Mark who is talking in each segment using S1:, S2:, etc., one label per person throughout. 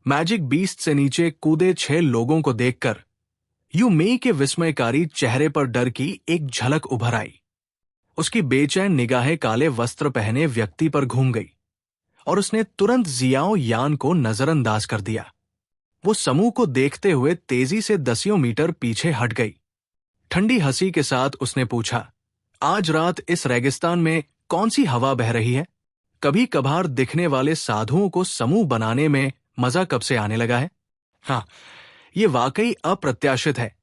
S1: Magic beast से नीचे कूदे 6 लोगों को देखकर यू मेई के विस्मयकारी चेहरे पर डर की एक झलक उभर आई। उसकी बेचैन निगाहें काले वस्त्र पहने व्यक्ति पर घूम गई और उसने तुरंत जियाओ यान को नजरअंदाज कर दिया। वो समूह को देखते हुए तेजी से दसियों मीटर पीछे हट गई। ठंडी हंसी के साथ उसने पूछा, आज रात इस रेगिस्तान में कौन सी हवा बह रही है? कभी कभार दिखने वाले साधुओं को समूह बनाने में मजा कब से आने लगा है? हाँ, ये वाकई अप्रत्याशित है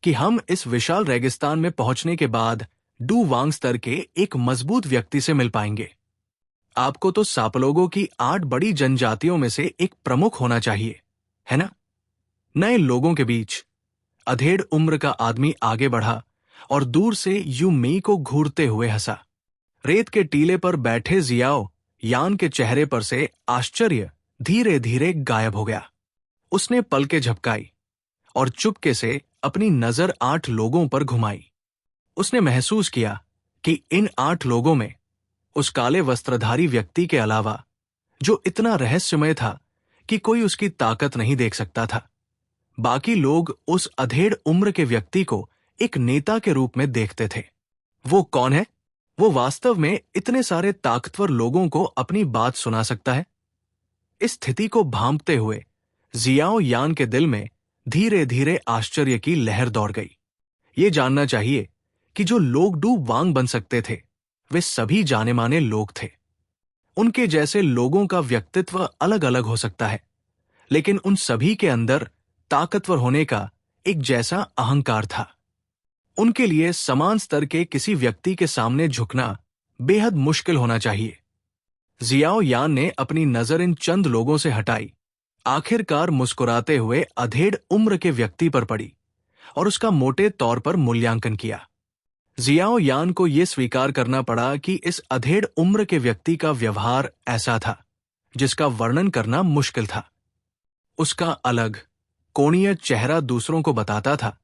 S1: कि हम इस विशाल रेगिस्तान में पहुंचने के बाद डू वांग स्तर के एक मजबूत व्यक्ति से मिल पाएंगे। आपको तो सापलोगों की 8 बड़ी जनजातियों में से एक प्रमुख होना चाहिए, है ना? नए लोगों के बीच अधेड़ उम्र का आदमी आगे बढ़ा और दूर से यू मेई को घूरते हुए हंसा। रेत के टीले पर बैठे जियाओ यान के चेहरे पर से आश्चर्य धीरे धीरे गायब हो गया। उसने पलकें झपकाई और चुपके से अपनी नजर 8 लोगों पर घुमाई। उसने महसूस किया कि इन 8 लोगों में उस काले वस्त्रधारी व्यक्ति के अलावा, जो इतना रहस्यमय था कि कोई उसकी ताकत नहीं देख सकता था, बाकी लोग उस अधेड़ उम्र के व्यक्ति को एक नेता के रूप में देखते थे। वो कौन है? वो वास्तव में इतने सारे ताकतवर लोगों को अपनी बात सुना सकता है? इस स्थिति को भांपते हुए जियाओ यान के दिल में धीरे धीरे आश्चर्य की लहर दौड़ गई। ये जानना चाहिए कि जो लोग डू वांग बन सकते थे, वे सभी जाने माने लोग थे। उनके जैसे लोगों का व्यक्तित्व अलग अलग हो सकता है, लेकिन उन सभी के अंदर ताकतवर होने का एक जैसा अहंकार था। उनके लिए समान स्तर के किसी व्यक्ति के सामने झुकना बेहद मुश्किल होना चाहिए। जियाओ यान ने अपनी नजर इन चंद लोगों से हटाई, आखिरकार मुस्कुराते हुए अधेड़ उम्र के व्यक्ति पर पड़ी और उसका मोटे तौर पर मूल्यांकन किया। जियाओ यान को यह स्वीकार करना पड़ा कि इस अधेड़ उम्र के व्यक्ति का व्यवहार ऐसा था जिसका वर्णन करना मुश्किल था। उसका अलग कोणीय चेहरा दूसरों को बताता था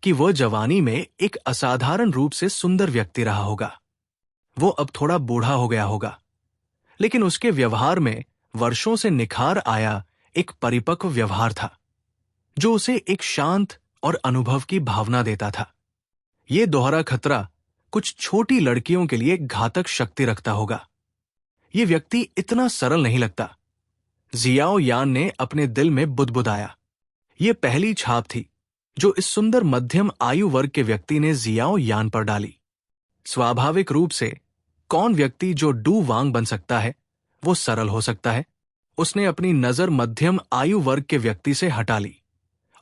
S1: कि वह जवानी में एक असाधारण रूप से सुंदर व्यक्ति रहा होगा। वो अब थोड़ा बूढ़ा हो गया होगा, लेकिन उसके व्यवहार में वर्षों से निखार आया एक परिपक्व व्यवहार था, जो उसे एक शांत और अनुभव की भावना देता था। ये दोहरा खतरा कुछ छोटी लड़कियों के लिए घातक शक्ति रखता होगा। ये व्यक्ति इतना सरल नहीं लगता। जियाओ यान ने अपने दिल में बुदबुदाया। ये पहली छाप थी जो इस सुंदर मध्यम आयु वर्ग के व्यक्ति ने जियाओ यान पर डाली। स्वाभाविक रूप से कौन व्यक्ति जो डू वांग बन सकता है, वो सरल हो सकता है। उसने अपनी नजर मध्यम आयु वर्ग के व्यक्ति से हटा ली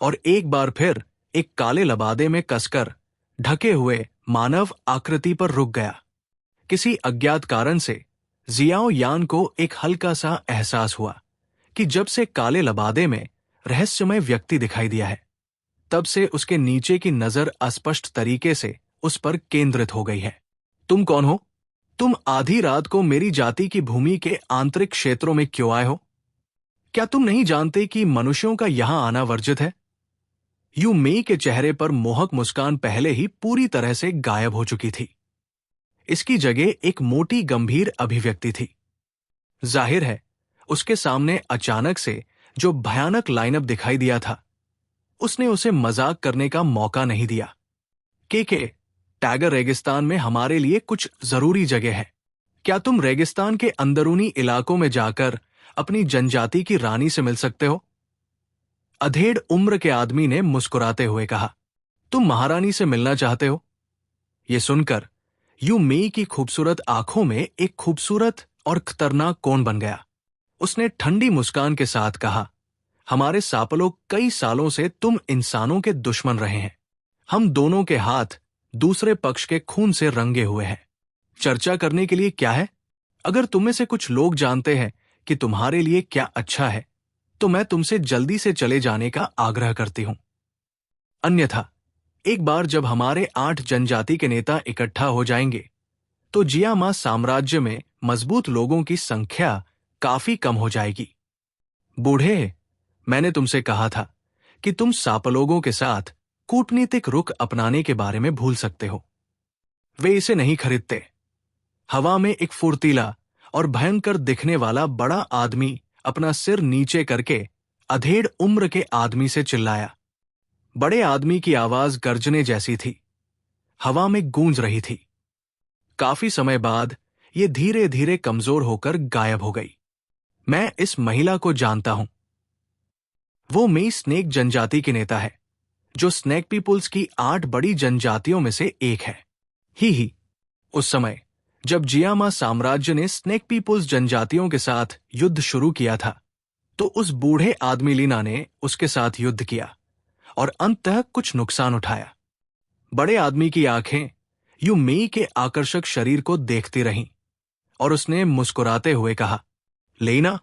S1: और एक बार फिर एक काले लबादे में कसकर ढके हुए मानव आकृति पर रुक गया। किसी अज्ञात कारण से जियाओ यान को एक हल्का सा एहसास हुआ कि जब से काले लबादे में रहस्यमय व्यक्ति दिखाई दिया है, तब से उसके नीचे की नजर अस्पष्ट तरीके से उस पर केंद्रित हो गई है। तुम कौन हो? तुम आधी रात को मेरी जाति की भूमि के आंतरिक क्षेत्रों में क्यों आए हो? क्या तुम नहीं जानते कि मनुष्यों का यहां आना वर्जित है? यू मेई के चेहरे पर मोहक मुस्कान पहले ही पूरी तरह से गायब हो चुकी थी। इसकी जगह एक मोटी गंभीर अभिव्यक्ति थी। जाहिर है, उसके सामने अचानक से जो भयानक लाइनअप दिखाई दिया था, उसने उसे मजाक करने का मौका नहीं दिया। के टैगर रेगिस्तान में हमारे लिए कुछ जरूरी जगह है। क्या तुम रेगिस्तान के अंदरूनी इलाकों में जाकर अपनी जनजाति की रानी से मिल सकते हो? अधेड़ उम्र के आदमी ने मुस्कुराते हुए कहा। तुम महारानी से मिलना चाहते हो? यह सुनकर यू मेई की खूबसूरत आंखों में एक खूबसूरत और खतरनाक कोण बन गया। उसने ठंडी मुस्कान के साथ कहा, हमारे सापलोग कई सालों से तुम इंसानों के दुश्मन रहे हैं। हम दोनों के हाथ दूसरे पक्ष के खून से रंगे हुए हैं। चर्चा करने के लिए क्या है? अगर तुम में से कुछ लोग जानते हैं कि तुम्हारे लिए क्या अच्छा है, तो मैं तुमसे जल्दी से चले जाने का आग्रह करती हूं। अन्यथा एक बार जब हमारे 8 जनजाति के नेता इकट्ठा हो जाएंगे, तो जियामा साम्राज्य में मजबूत लोगों की संख्या काफी कम हो जाएगी। बूढ़े, मैंने तुमसे कहा था कि तुम सापलोगों के साथ कूटनीतिक रुख अपनाने के बारे में भूल सकते हो। वे इसे नहीं खरीदते। हवा में एक फुर्तीला और भयंकर दिखने वाला बड़ा आदमी अपना सिर नीचे करके अधेड़ उम्र के आदमी से चिल्लाया। बड़े आदमी की आवाज गर्जने जैसी थी, हवा में गूंज रही थी। काफी समय बाद ये धीरे धीरे कमजोर होकर गायब हो गई। मैं इस महिला को जानता हूं। वो मेई स्नेक जनजाति की नेता है, जो स्नेक पीपुल्स की 8 बड़ी जनजातियों में से एक है। ही उस समय जब जियामा साम्राज्य ने स्नेक पीपुल्स जनजातियों के साथ युद्ध शुरू किया था, तो उस बूढ़े आदमी लीना ने उसके साथ युद्ध किया और अंततः कुछ नुकसान उठाया। बड़े आदमी की आंखें यू मेई के आकर्षक शरीर को देखती रहीं और उसने मुस्कुराते हुए कहा, लेना,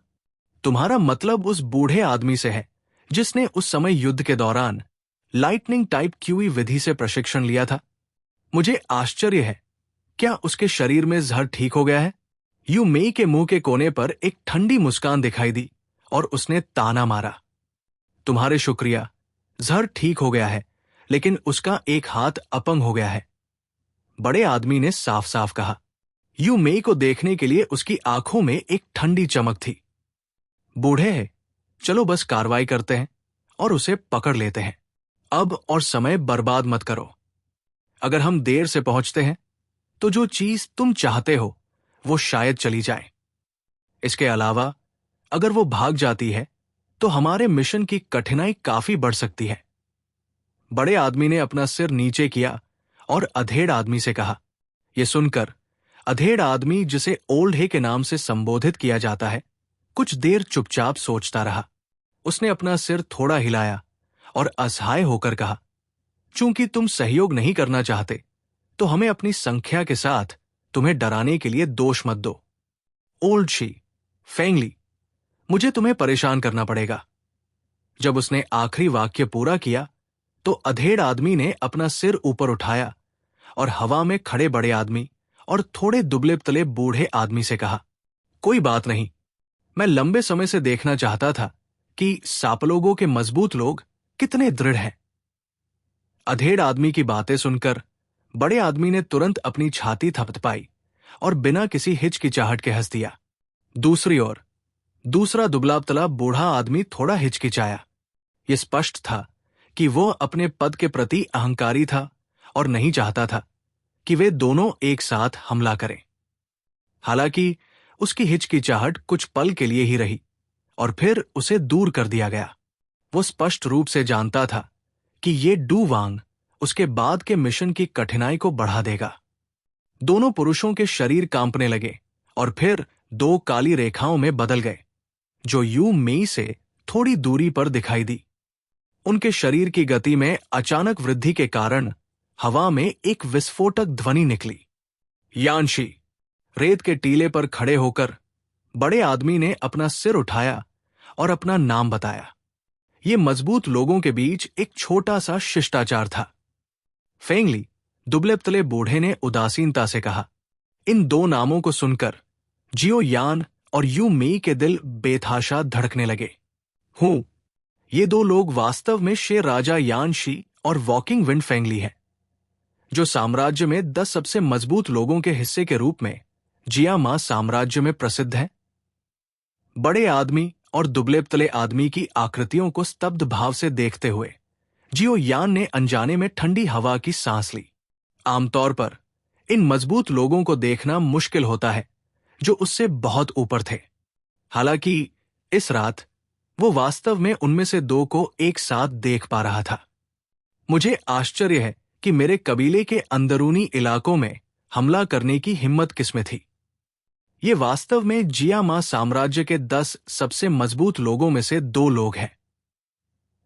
S1: तुम्हारा मतलब उस बूढ़े आदमी से है जिसने उस समय युद्ध के दौरान लाइटनिंग टाइप क्यूई विधि से प्रशिक्षण लिया था। मुझे आश्चर्य है, क्या उसके शरीर में जहर ठीक हो गया है? यू मेई के मुंह के कोने पर एक ठंडी मुस्कान दिखाई दी और उसने ताना मारा, तुम्हारे शुक्रिया, जहर ठीक हो गया है, लेकिन उसका एक हाथ अपंग हो गया है। बड़े आदमी ने साफ साफ कहा। यू मेई को देखने के लिए उसकी आंखों में एक ठंडी चमक थी। बूढ़े हैं, चलो बस कार्रवाई करते हैं और उसे पकड़ लेते हैं। अब और समय बर्बाद मत करो। अगर हम देर से पहुंचते हैं तो जो चीज तुम चाहते हो वो शायद चली जाए। इसके अलावा अगर वो भाग जाती है तो हमारे मिशन की कठिनाई काफी बढ़ सकती है। बड़े आदमी ने अपना सिर नीचे किया और अधेड़ आदमी से कहा। यह सुनकर अधेड़ आदमी, जिसे ओल्ड हे के नाम से संबोधित किया जाता है, कुछ देर चुपचाप सोचता रहा। उसने अपना सिर थोड़ा हिलाया और असहाय होकर कहा, चूंकि तुम सहयोग नहीं करना चाहते तो हमें अपनी संख्या के साथ तुम्हें डराने के लिए दोष मत दो। ओल्ड शी, फेंगली, मुझे तुम्हें परेशान करना पड़ेगा। जब उसने आखिरी वाक्य पूरा किया तो अधेड़ आदमी ने अपना सिर ऊपर उठाया और हवा में खड़े बड़े आदमी और थोड़े दुबले तले बूढ़े आदमी से कहा, कोई बात नहीं, मैं लंबे समय से देखना चाहता था कि सापलोगों के मजबूत लोग कितने दृढ़ हैं। अधेड़ आदमी की बातें सुनकर बड़े आदमी ने तुरंत अपनी छाती थपथपाई और बिना किसी हिचकिचाहट के हंस दिया। दूसरी ओर दूसरा दुबला तला बूढ़ा आदमी थोड़ा हिचकिचाया। यह स्पष्ट था कि वो अपने पद के प्रति अहंकारी था और नहीं चाहता था कि वे दोनों एक साथ हमला करें। हालांकि उसकी हिचकिचाहट कुछ पल के लिए ही रही और फिर उसे दूर कर दिया गया। वो स्पष्ट रूप से जानता था कि ये डू वांग उसके बाद के मिशन की कठिनाई को बढ़ा देगा। दोनों पुरुषों के शरीर कांपने लगे और फिर 2 काली रेखाओं में बदल गए, जो यू मेई से थोड़ी दूरी पर दिखाई दी। उनके शरीर की गति में अचानक वृद्धि के कारण हवा में एक विस्फोटक ध्वनि निकली। यानशी, रेत के टीले पर खड़े होकर बड़े आदमी ने अपना सिर उठाया और अपना नाम बताया। ये मजबूत लोगों के बीच एक छोटा सा शिष्टाचार था। फेंगली, दुबले तले बूढ़े ने उदासीनता से कहा। इन 2 नामों को सुनकर जियो यान और यू मेई के दिल बेतहाशा धड़कने लगे। ये 2 लोग वास्तव में शेर राजा यानशी और वॉकिंग विंड फेंगली हैं, जो साम्राज्य में 10 सबसे मजबूत लोगों के हिस्से के रूप में जियामा साम्राज्य में प्रसिद्ध हैं। बड़े आदमी और दुबले तले आदमी की आकृतियों को स्तब्ध भाव से देखते हुए जियो यान ने अनजाने में ठंडी हवा की सांस ली। आमतौर पर इन मजबूत लोगों को देखना मुश्किल होता है जो उससे बहुत ऊपर थे। हालांकि इस रात वो वास्तव में उनमें से 2 को एक साथ देख पा रहा था। मुझे आश्चर्य है कि मेरे कबीले के अंदरूनी इलाकों में हमला करने की हिम्मत किसमें थी। ये वास्तव में जियामा साम्राज्य के 10 सबसे मजबूत लोगों में से 2 लोग हैं।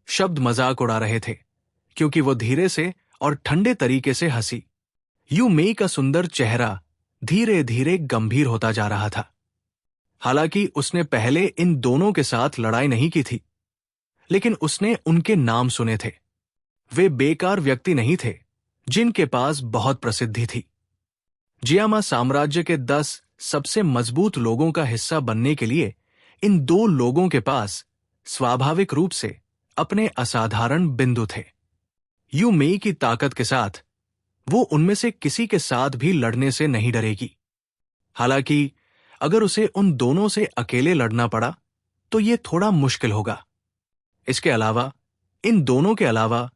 S1: शब्द मजाक उड़ा रहे थे क्योंकि वो धीरे से और ठंडे तरीके से हंसी। यू मेई का सुंदर चेहरा धीरे धीरे गंभीर होता जा रहा था। हालांकि उसने पहले इन दोनों के साथ लड़ाई नहीं की थी, लेकिन उसने उनके नाम सुने थे। वे बेकार व्यक्ति नहीं थे जिनके पास बहुत प्रसिद्धि थी। जियामा साम्राज्य के 10 सबसे मजबूत लोगों का हिस्सा बनने के लिए इन 2 लोगों के पास स्वाभाविक रूप से अपने असाधारण बिंदु थे। यू मेई की ताकत के साथ वो उनमें से किसी के साथ भी लड़ने से नहीं डरेगी। हालांकि अगर उसे उन दोनों से अकेले लड़ना पड़ा तो ये थोड़ा मुश्किल होगा। इसके अलावा, इन दोनों के अलावा,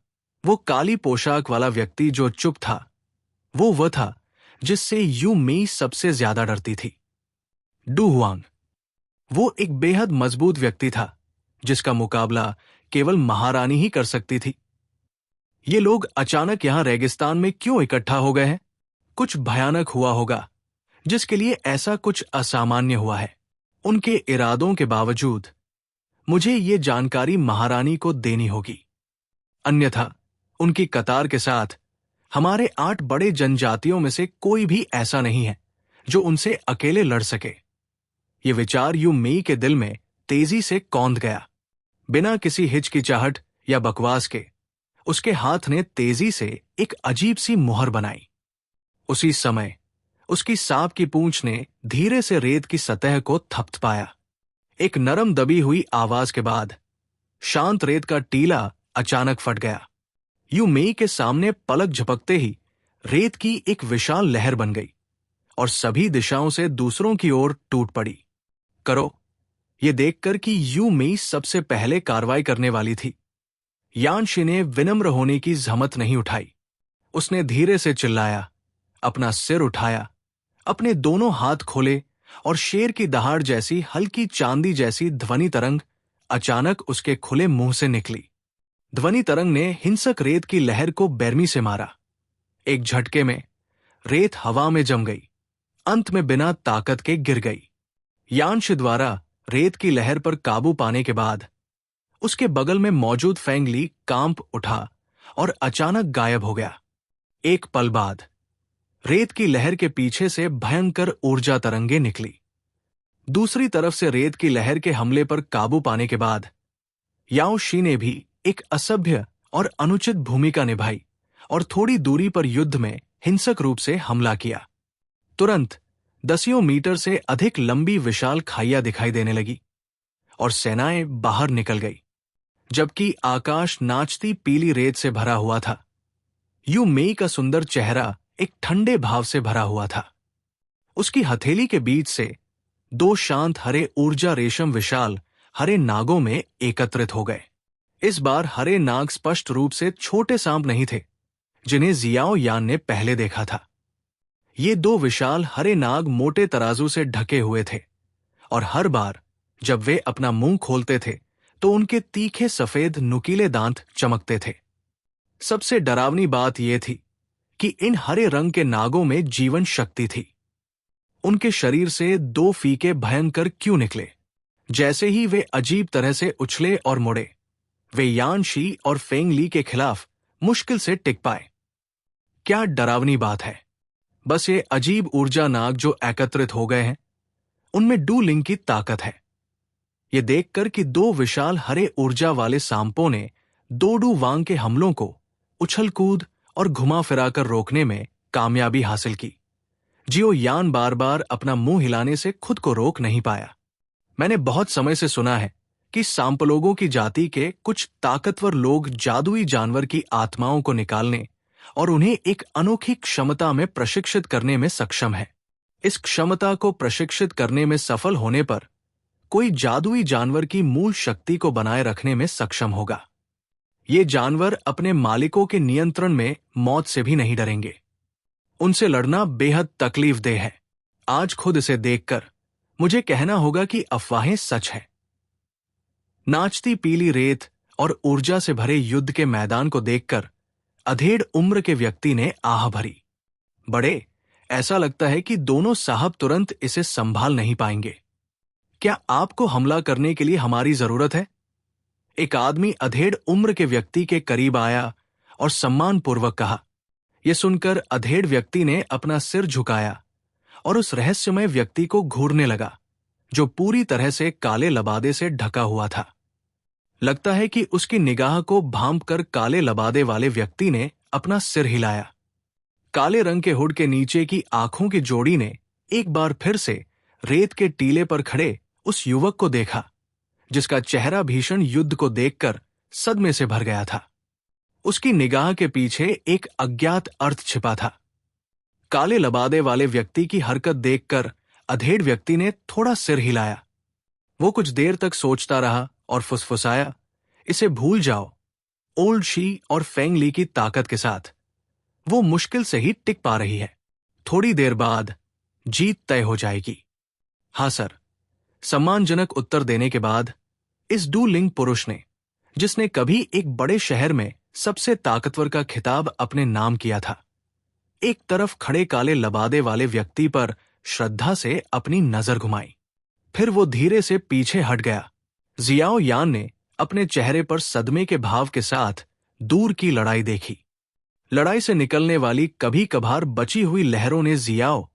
S1: वो काली पोशाक वाला व्यक्ति जो चुप था, वो वह था जिससे यू मी सबसे ज्यादा डरती थी। Do Huang. वो एक बेहद मजबूत व्यक्ति था जिसका मुकाबला केवल महारानी ही कर सकती थी। ये लोग अचानक यहां रेगिस्तान में क्यों इकट्ठा हो गए हैं? कुछ भयानक हुआ होगा जिसके लिए ऐसा कुछ असामान्य हुआ है। उनके इरादों के बावजूद मुझे ये जानकारी महारानी को देनी होगी, अन्यथा उनकी कतार के साथ हमारे 8 बड़े जनजातियों में से कोई भी ऐसा नहीं है जो उनसे अकेले लड़ सके। ये विचार यू मी के दिल में तेजी से कौंध गया। बिना किसी हिचकिचाहट या बकवास के उसके हाथ ने तेजी से एक अजीब सी मुहर बनाई। उसी समय उसकी सांप की पूंछ ने धीरे से रेत की सतह को थपथपाया। एक नरम दबी हुई आवाज के बाद शांत रेत का टीला अचानक फट गया। यू मी के सामने पलक झपकते ही रेत की एक विशाल लहर बन गई और सभी दिशाओं से दूसरों की ओर टूट पड़ी। करो, ये देखकर कि यू मी सबसे पहले कार्रवाई करने वाली थी, यानशी ने विनम्र होने की जहमत नहीं उठाई। उसने धीरे से चिल्लाया, अपना सिर उठाया, अपने दोनों हाथ खोले और शेर की दहाड़ जैसी हल्की चांदी जैसी ध्वनि तरंग अचानक उसके खुले मुंह से निकली। ध्वनि तरंग ने हिंसक रेत की लहर को बेरमी से मारा। एक झटके में रेत हवा में जम गई, अंत में बिना ताकत के गिर गई। यानशी द्वारा रेत की लहर पर काबू पाने के बाद उसके बगल में मौजूद फेंगली कांप उठा और अचानक गायब हो गया। एक पल बाद रेत की लहर के पीछे से भयंकर ऊर्जा तरंगे निकली। दूसरी तरफ से रेत की लहर के हमले पर काबू पाने के बाद याओ शी ने भी एक असभ्य और अनुचित भूमिका निभाई और थोड़ी दूरी पर युद्ध में हिंसक रूप से हमला किया। तुरंत दसियों मीटर से अधिक लंबी विशाल खाइयां दिखाई देने लगी और सेनाएं बाहर निकल गई, जबकि आकाश नाचती पीली रेत से भरा हुआ था। यू मी का सुंदर चेहरा एक ठंडे भाव से भरा हुआ था। उसकी हथेली के बीच से 2 शांत हरे ऊर्जा रेशम विशाल हरे नागों में एकत्रित हो गए। इस बार हरे नाग स्पष्ट रूप से छोटे सांप नहीं थे जिन्हें जियाओ यान ने पहले देखा था। ये 2 विशाल हरे नाग मोटे तराजू से ढके हुए थे और हर बार जब वे अपना मुंह खोलते थे तो उनके तीखे सफेद नुकीले दांत चमकते थे। सबसे डरावनी बात यह थी कि इन हरे रंग के नागों में जीवन शक्ति थी। उनके शरीर से 2 फीके भयंकर क्यों निकले। जैसे ही वे अजीब तरह से उछले और मुड़े, वे यानशी और फेंगली के खिलाफ मुश्किल से टिक पाए। क्या डरावनी बात है। बस ये अजीब ऊर्जा नाग जो एकत्रित हो गए हैं, उनमें डू लिंग की ताकत है। ये देखकर कि 2 विशाल हरे ऊर्जा वाले सांपों ने 2 डू वांग के हमलों को उछल कूद और घुमा फिराकर रोकने में कामयाबी हासिल की, जियो यान बार बार अपना मुंह हिलाने से खुद को रोक नहीं पाया। मैंने बहुत समय से सुना है कि सांपलोगों की जाति के कुछ ताकतवर लोग जादुई जानवर की आत्माओं को निकालने और उन्हें एक अनोखी क्षमता में प्रशिक्षित करने में सक्षम है। इस क्षमता को प्रशिक्षित करने में सफल होने पर कोई जादुई जानवर की मूल शक्ति को बनाए रखने में सक्षम होगा। ये जानवर अपने मालिकों के नियंत्रण में मौत से भी नहीं डरेंगे। उनसे लड़ना बेहद तकलीफदेह है। आज खुद इसे देखकर मुझे कहना होगा कि अफवाहें सच है। नाचती पीली रेत और ऊर्जा से भरे युद्ध के मैदान को देखकर अधेड़ उम्र के व्यक्ति ने आह भरी। बड़े, ऐसा लगता है कि दोनों साहब तुरंत इसे संभाल नहीं पाएंगे। क्या आपको हमला करने के लिए हमारी जरूरत है? एक आदमी अधेड़ उम्र के व्यक्ति के करीब आया और सम्मानपूर्वक कहा। यह सुनकर अधेड़ व्यक्ति ने अपना सिर झुकाया और उस रहस्यमय व्यक्ति को घूरने लगा जो पूरी तरह से काले लबादे से ढका हुआ था। लगता है कि उसकी निगाह को भांप कर काले लबादे वाले व्यक्ति ने अपना सिर हिलाया। काले रंग के हुड के नीचे की आंखों की जोड़ी ने एक बार फिर से रेत के टीले पर खड़े उस युवक को देखा जिसका चेहरा भीषण युद्ध को देखकर सदमे से भर गया था। उसकी निगाह के पीछे एक अज्ञात अर्थ छिपा था। काले लबादे वाले व्यक्ति की हरकत देखकर अधेड़ व्यक्ति ने थोड़ा सिर हिलाया। वो कुछ देर तक सोचता रहा और फुसफुसाया, इसे भूल जाओ। ओल्ड शी और फेंग ली की ताकत के साथ वो मुश्किल से ही टिक पा रही है। थोड़ी देर बाद जीत तय हो जाएगी। हाँ सर, सम्मानजनक उत्तर देने के बाद इस डू लिंग पुरुष ने, जिसने कभी एक बड़े शहर में सबसे ताकतवर का खिताब अपने नाम किया था, एक तरफ खड़े काले लबादे वाले व्यक्ति पर श्रद्धा से अपनी नजर घुमाई। फिर वो धीरे से पीछे हट गया। जियाओ यान ने अपने चेहरे पर सदमे के भाव के साथ दूर की लड़ाई देखी। लड़ाई से निकलने वाली कभी कभार बची हुई लहरों ने जियाओ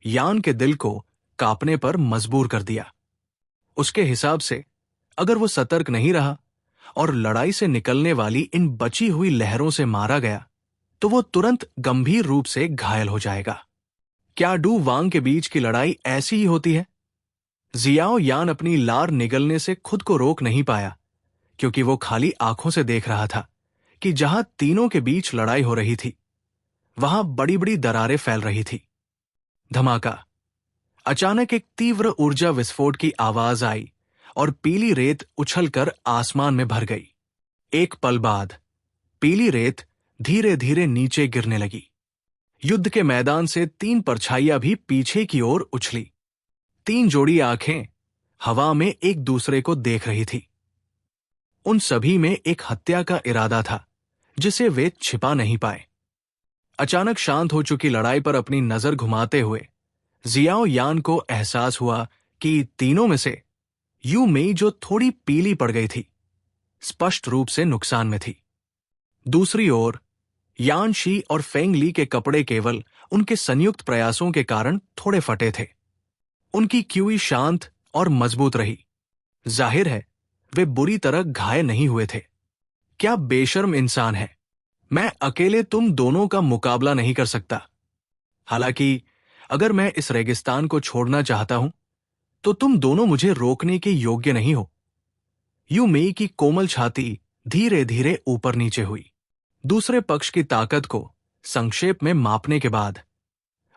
S1: यान के दिल को कांपने पर मजबूर कर दिया। उसके हिसाब से अगर वो सतर्क नहीं रहा और लड़ाई से निकलने वाली इन बची हुई लहरों से मारा गया तो वो तुरंत गंभीर रूप से घायल हो जाएगा। क्या डू वांग के बीच की लड़ाई ऐसी ही होती है? जियाओ यान अपनी लार निगलने से खुद को रोक नहीं पाया, क्योंकि वो खाली आंखों से देख रहा था कि जहां तीनों के बीच लड़ाई हो रही थी वहां बड़ी बड़ी दरारें फैल रही थी। धमाका! अचानक एक तीव्र ऊर्जा विस्फोट की आवाज आई और पीली रेत उछलकर आसमान में भर गई। एक पल बाद पीली रेत धीरे धीरे नीचे गिरने लगी। युद्ध के मैदान से 3 परछाइयां भी पीछे की ओर उछली। 3 जोड़ी आंखें हवा में एक दूसरे को देख रही थी। उन सभी में एक हत्या का इरादा था जिसे वे छिपा नहीं पाए। अचानक शांत हो चुकी लड़ाई पर अपनी नजर घुमाते हुए जियाओ यान को एहसास हुआ कि तीनों में से यू मेई, जो थोड़ी पीली पड़ गई थी, स्पष्ट रूप से नुकसान में थी। दूसरी ओर यान शी और फेंग ली के कपड़े केवल उनके संयुक्त प्रयासों के कारण थोड़े फटे थे। उनकी क्यूई शांत और मजबूत रही। जाहिर है वे बुरी तरह घायल नहीं हुए थे। क्या बेशर्म इंसान है! मैं अकेले तुम दोनों का मुकाबला नहीं कर सकता। हालांकि अगर मैं इस रेगिस्तान को छोड़ना चाहता हूं तो तुम दोनों मुझे रोकने के योग्य नहीं हो। यू मेई की कोमल छाती धीरे धीरे ऊपर नीचे हुई। दूसरे पक्ष की ताकत को संक्षेप में मापने के बाद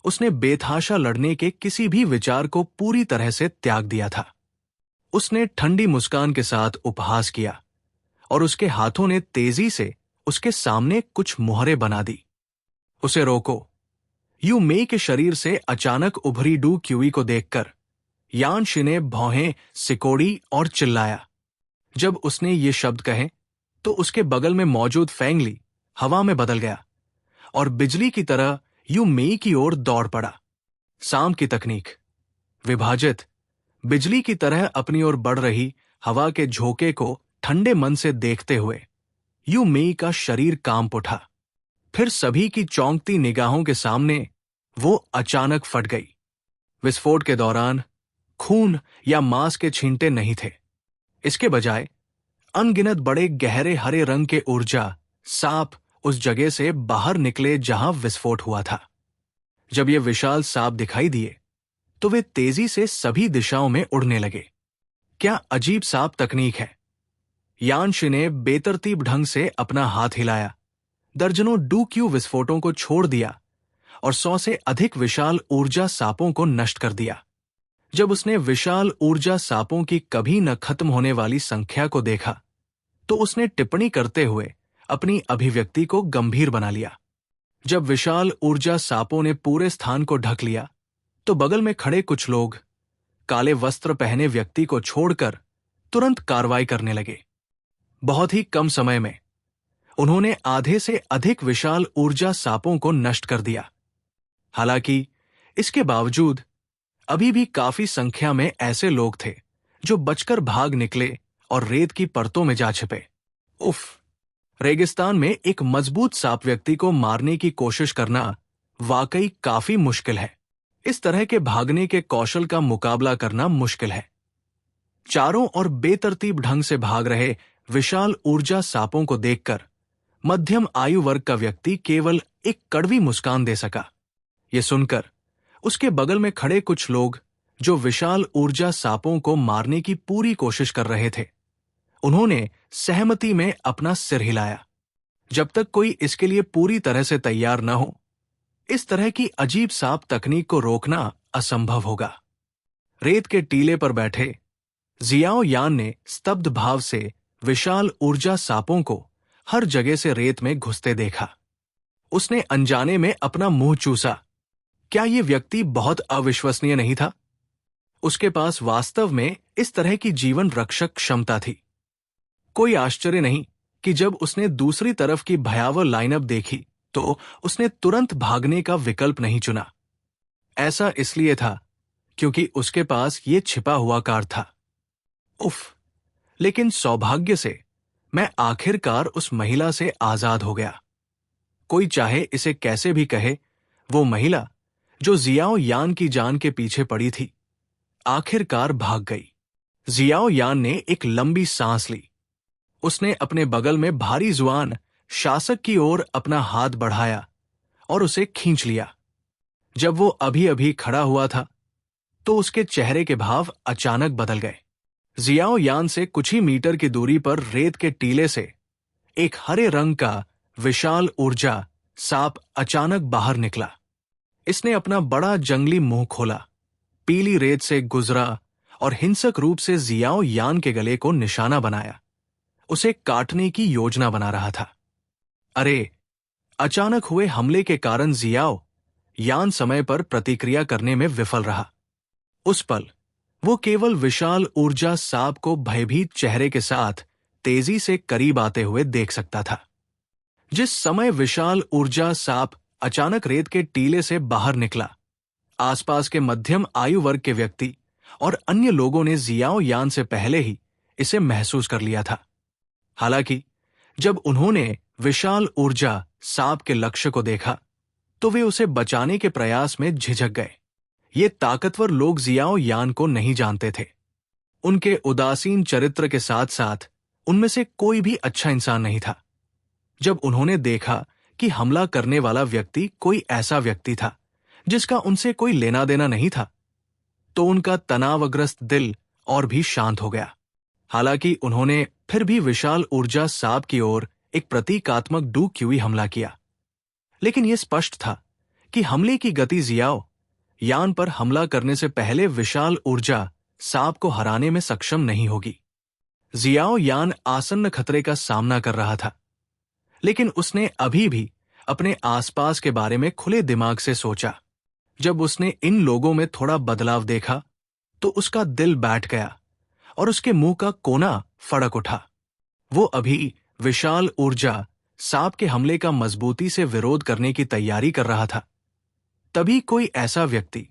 S1: उसने बेतहाशा लड़ने के किसी भी विचार को पूरी तरह से त्याग दिया था। उसने ठंडी मुस्कान के साथ उपहास किया और उसके हाथों ने तेजी से उसके सामने कुछ मुहरें बना दी। उसे रोको! यू मेई के शरीर से अचानक उभरी डू क्यूई को देखकर यान शी ने भौहें सिकोड़ी और चिल्लाया। जब उसने ये शब्द कहे तो उसके बगल में मौजूद फेंग ली हवा में बदल गया और बिजली की तरह यू मेई की ओर दौड़ पड़ा। साम की तकनीक। विभाजित बिजली की तरह अपनी ओर बढ़ रही हवा के झोंके को ठंडे मन से देखते हुए यू मेई का शरीर कांप उठा। फिर सभी की चौंकती निगाहों के सामने वो अचानक फट गई। विस्फोट के दौरान खून या मांस के छींटे नहीं थे। इसके बजाय अनगिनत बड़े गहरे हरे रंग के ऊर्जा सांप उस जगह से बाहर निकले जहां विस्फोट हुआ था। जब ये विशाल सांप दिखाई दिए तो वे तेजी से सभी दिशाओं में उड़ने लगे। क्या अजीब सांप तकनीक है! यान शी ने बेतरतीब ढंग से अपना हाथ हिलाया, दर्जनों डू क्यू विस्फोटों को छोड़ दिया और 100 से अधिक विशाल ऊर्जा सांपों को नष्ट कर दिया। जब उसने विशाल ऊर्जा सांपों की कभी न खत्म होने वाली संख्या को देखा तो उसने टिप्पणी करते हुए अपनी अभिव्यक्ति को गंभीर बना लिया। जब विशाल ऊर्जा सांपों ने पूरे स्थान को ढक लिया तो बगल में खड़े कुछ लोग काले वस्त्र पहने व्यक्ति को छोड़कर तुरंत कार्रवाई करने लगे। बहुत ही कम समय में उन्होंने आधे से अधिक विशाल ऊर्जा सांपों को नष्ट कर दिया। हालांकि इसके बावजूद अभी भी काफी संख्या में ऐसे लोग थे जो बचकर भाग निकले और रेत की परतों में जा छिपे। उफ! रेगिस्तान में एक मजबूत सांप व्यक्ति को मारने की कोशिश करना वाकई काफी मुश्किल है। इस तरह के भागने के कौशल का मुकाबला करना मुश्किल है। चारों ओर बेतरतीब ढंग से भाग रहे विशाल ऊर्जा सांपों को देखकर मध्यम आयु वर्ग का व्यक्ति केवल एक कड़वी मुस्कान दे सका। ये सुनकर उसके बगल में खड़े कुछ लोग जो विशाल ऊर्जा सांपों को मारने की पूरी कोशिश कर रहे थे, उन्होंने सहमति में अपना सिर हिलाया। जब तक कोई इसके लिए पूरी तरह से तैयार न हो, इस तरह की अजीब सांप तकनीक को रोकना असंभव होगा। रेत के टीले पर बैठे जियाओ यान ने स्तब्ध भाव से विशाल ऊर्जा सांपों को हर जगह से रेत में घुसते देखा। उसने अनजाने में अपना मुंह चूसा। क्या ये व्यक्ति बहुत अविश्वसनीय नहीं था? उसके पास वास्तव में इस तरह की जीवन रक्षक क्षमता थी। कोई आश्चर्य नहीं कि जब उसने दूसरी तरफ की भयावह लाइनअप देखी तो उसने तुरंत भागने का विकल्प नहीं चुना। ऐसा इसलिए था क्योंकि उसके पास ये छिपा हुआ कार था। उफ! लेकिन सौभाग्य से मैं आखिरकार उस महिला से आजाद हो गया। कोई चाहे इसे कैसे भी कहे, वो महिला जो जियाओ यान की जान के पीछे पड़ी थी, आखिरकार भाग गई। जियाओ यान ने एक लंबी सांस ली। उसने अपने बगल में भारी जुआन शासक की ओर अपना हाथ बढ़ाया और उसे खींच लिया। जब वो अभी अभी खड़ा हुआ था तो उसके चेहरे के भाव अचानक बदल गए। जियाओ यान से कुछ ही मीटर की दूरी पर रेत के टीले से एक हरे रंग का विशाल ऊर्जा सांप अचानक बाहर निकला। इसने अपना बड़ा जंगली मुंह खोला, पीली रेत से गुजरा और हिंसक रूप से जियाओ यान के गले को निशाना बनाया। उसे काटने की योजना बना रहा था। अरे! अचानक हुए हमले के कारण जियाओ यान समय पर प्रतिक्रिया करने में विफल रहा। उस पल वो केवल विशाल ऊर्जा सांप को भयभीत चेहरे के साथ तेजी से करीब आते हुए देख सकता था। जिस समय विशाल ऊर्जा सांप अचानक रेत के टीले से बाहर निकला, आसपास के मध्यम आयु वर्ग के व्यक्ति और अन्य लोगों ने जियाओ यान से पहले ही इसे महसूस कर लिया था। हालांकि जब उन्होंने विशाल ऊर्जा सांप के लक्ष्य को देखा तो वे उसे बचाने के प्रयास में झिझक गए। ये ताकतवर लोग जियाओ यान को नहीं जानते थे। उनके उदासीन चरित्र के साथ साथ उनमें से कोई भी अच्छा इंसान नहीं था। जब उन्होंने देखा कि हमला करने वाला व्यक्ति कोई ऐसा व्यक्ति था जिसका उनसे कोई लेना देना नहीं था, तो उनका तनावग्रस्त दिल और भी शांत हो गया। हालांकि उन्होंने फिर भी विशाल ऊर्जा सांप की ओर एक प्रतीकात्मक डू-क्यूई हमला किया, लेकिन यह स्पष्ट था कि हमले की गति जियाओ यान पर हमला करने से पहले विशाल ऊर्जा सांप को हराने में सक्षम नहीं होगी। जियाओ यान आसन्न खतरे का सामना कर रहा था, लेकिन उसने अभी भी अपने आसपास के बारे में खुले दिमाग से सोचा। जब उसने इन लोगों में थोड़ा बदलाव देखा तो उसका दिल बैठ गया और उसके मुंह का कोना फड़क उठा। वो अभी विशाल ऊर्जा सांप के हमले का मजबूती से विरोध करने की तैयारी कर रहा था। तभी कोई ऐसा व्यक्ति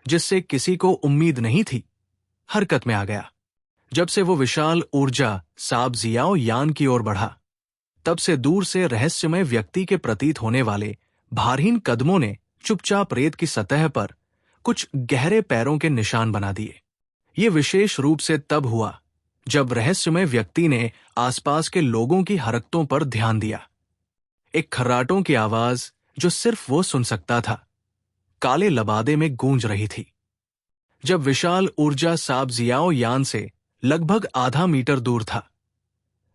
S1: जिससे किसी को उम्मीद नहीं थी, हरकत में आ गया। जब से वो विशाल ऊर्जा सांप जियाओ यान की ओर बढ़ा, तब से दूर से रहस्यमय व्यक्ति के प्रतीत होने वाले भारहीन कदमों ने चुपचाप रेत की सतह पर कुछ गहरे पैरों के निशान बना दिए। ये विशेष रूप से तब हुआ जब रहस्यमय व्यक्ति ने आसपास के लोगों की हरकतों पर ध्यान दिया। एक खर्राटों की आवाज जो सिर्फ वो सुन सकता था, काले लबादे में गूंज रही थी। जब विशाल ऊर्जा सांप जियाओ यान से लगभग आधा मीटर दूर था,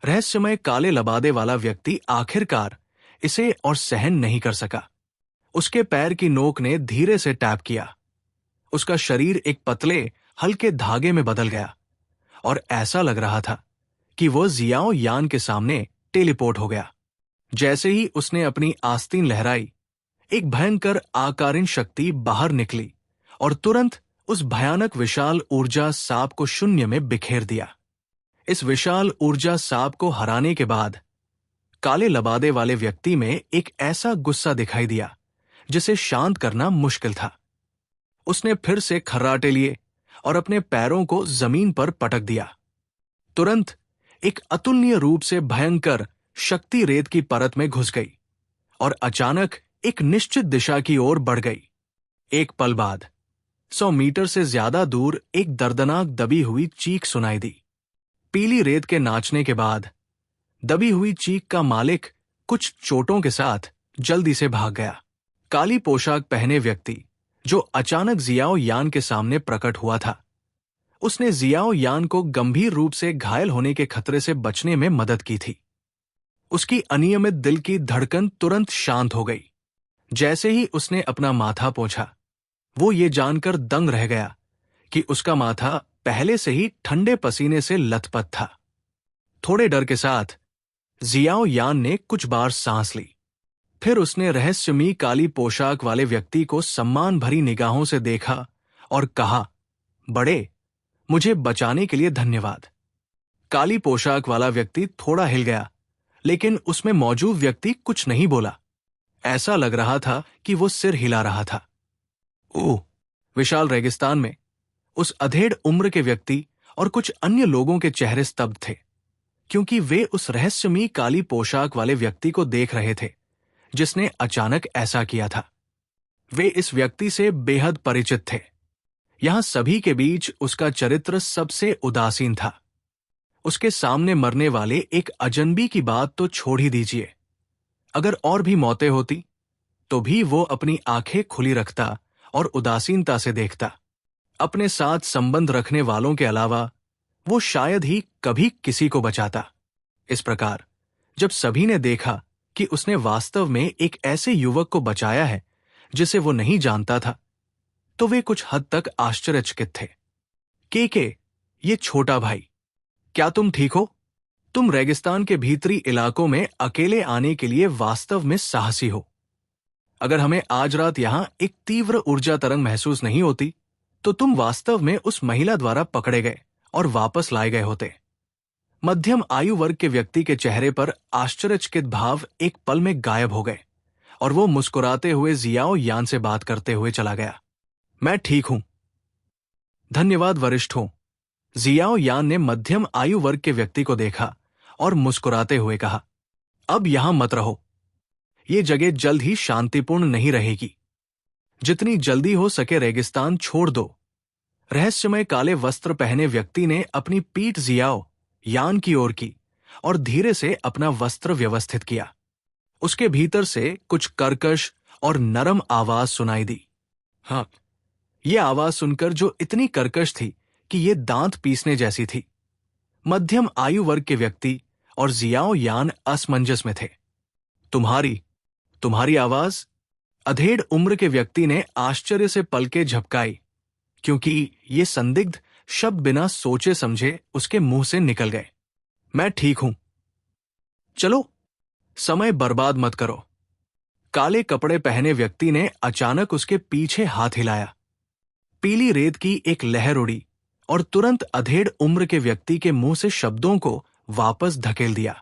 S1: रहस्यमय काले लबादे वाला व्यक्ति आखिरकार इसे और सहन नहीं कर सका। उसके पैर की नोक ने धीरे से टैप किया। उसका शरीर एक पतले हल्के धागे में बदल गया और ऐसा लग रहा था कि वह जियाओ यान के सामने टेलीपोर्ट हो गया। जैसे ही उसने अपनी आस्तीन लहराई, एक भयंकर आकारीन शक्ति बाहर निकली और तुरंत उस भयानक विशाल ऊर्जा सांप को शून्य में बिखेर दिया। इस विशाल ऊर्जा सांप को हराने के बाद काले लबादे वाले व्यक्ति में एक ऐसा गुस्सा दिखाई दिया जिसे शांत करना मुश्किल था। उसने फिर से खर्राटे लिए और अपने पैरों को जमीन पर पटक दिया। तुरंत एक अतुलनीय रूप से भयंकर शक्ति रेत की परत में घुस गई और अचानक एक निश्चित दिशा की ओर बढ़ गई। एक पल बाद 100 मीटर से ज्यादा दूर एक दर्दनाक दबी हुई चीख सुनाई दी। पीली रेत के नाचने के बाद दबी हुई चीख का मालिक कुछ चोटों के साथ जल्दी से भाग गया। काली पोशाक पहने व्यक्ति जो अचानक जियाओ यान के सामने प्रकट हुआ था, उसने जियाओ यान को गंभीर रूप से घायल होने के खतरे से बचने में मदद की थी। उसकी अनियमित दिल की धड़कन तुरंत शांत हो गई। जैसे ही उसने अपना माथा पोंछा, वो ये जानकर दंग रह गया कि उसका माथा पहले से ही ठंडे पसीने से लथपथ था। थोड़े डर के साथ जियाओ यान ने कुछ बार सांस ली। फिर उसने रहस्यमयी काली पोशाक वाले व्यक्ति को सम्मान भरी निगाहों से देखा और कहा, बड़े, मुझे बचाने के लिए धन्यवाद। काली पोशाक वाला व्यक्ति थोड़ा हिल गया, लेकिन उसमें मौजूद व्यक्ति कुछ नहीं बोला। ऐसा लग रहा था कि वो सिर हिला रहा था। ओह! विशाल रेगिस्तान में उस अधेड़ उम्र के व्यक्ति और कुछ अन्य लोगों के चेहरे स्तब्ध थे, क्योंकि वे उस रहस्यमयी काली पोशाक वाले व्यक्ति को देख रहे थे जिसने अचानक ऐसा किया था। वे इस व्यक्ति से बेहद परिचित थे। यहां सभी के बीच उसका चरित्र सबसे उदासीन था। उसके सामने मरने वाले एक अजनबी की बात तो छोड़ ही दीजिए, अगर और भी मौतें होती तो भी वो अपनी आंखें खुली रखता और उदासीनता से देखता। अपने साथ संबंध रखने वालों के अलावा वो शायद ही कभी किसी को बचाता। इस प्रकार जब सभी ने देखा कि उसने वास्तव में एक ऐसे युवक को बचाया है जिसे वो नहीं जानता था, तो वे कुछ हद तक आश्चर्यचकित थे। के ये छोटा भाई, क्या तुम ठीक हो? तुम रेगिस्तान के भीतरी इलाकों में अकेले आने के लिए वास्तव में साहसी हो। अगर हमें आज रात यहां एक तीव्र ऊर्जा तरंग महसूस नहीं होती, तो तुम वास्तव में उस महिला द्वारा पकड़े गए और वापस लाए गए होते। मध्यम आयु वर्ग के व्यक्ति के चेहरे पर आश्चर्यचकित भाव एक पल में गायब हो गए और वो मुस्कुराते हुए जियाओ यान से बात करते हुए चला गया। मैं ठीक हूं। धन्यवाद वरिष्ठों। जियाओ यान ने मध्यम आयु वर्ग के व्यक्ति को देखा और मुस्कुराते हुए कहा, अब यहां मत रहो। ये जगह जल्द ही शांतिपूर्ण नहीं रहेगी। जितनी जल्दी हो सके रेगिस्तान छोड़ दो। रहस्यमय काले वस्त्र पहने व्यक्ति ने अपनी पीठ जियाओ यान की ओर की और धीरे से अपना वस्त्र व्यवस्थित किया। उसके भीतर से कुछ कर्कश और नरम आवाज सुनाई दी। हाँ, यह आवाज सुनकर जो इतनी कर्कश थी कि ये दांत पीसने जैसी थी। मध्यम आयु वर्ग के व्यक्ति और जियाओ यान असमंजस में थे। तुम्हारी आवाज? अधेड़ उम्र के व्यक्ति ने आश्चर्य से पलकें झपकाई, क्योंकि ये संदिग्ध शब्द बिना सोचे समझे उसके मुंह से निकल गए। मैं ठीक हूं। चलो, समय बर्बाद मत करो। काले कपड़े पहने व्यक्ति ने अचानक उसके पीछे हाथ हिलाया। पीली रेत की एक लहर उड़ी और तुरंत अधेड़ उम्र के व्यक्ति के मुंह से शब्दों को वापस धकेल दिया।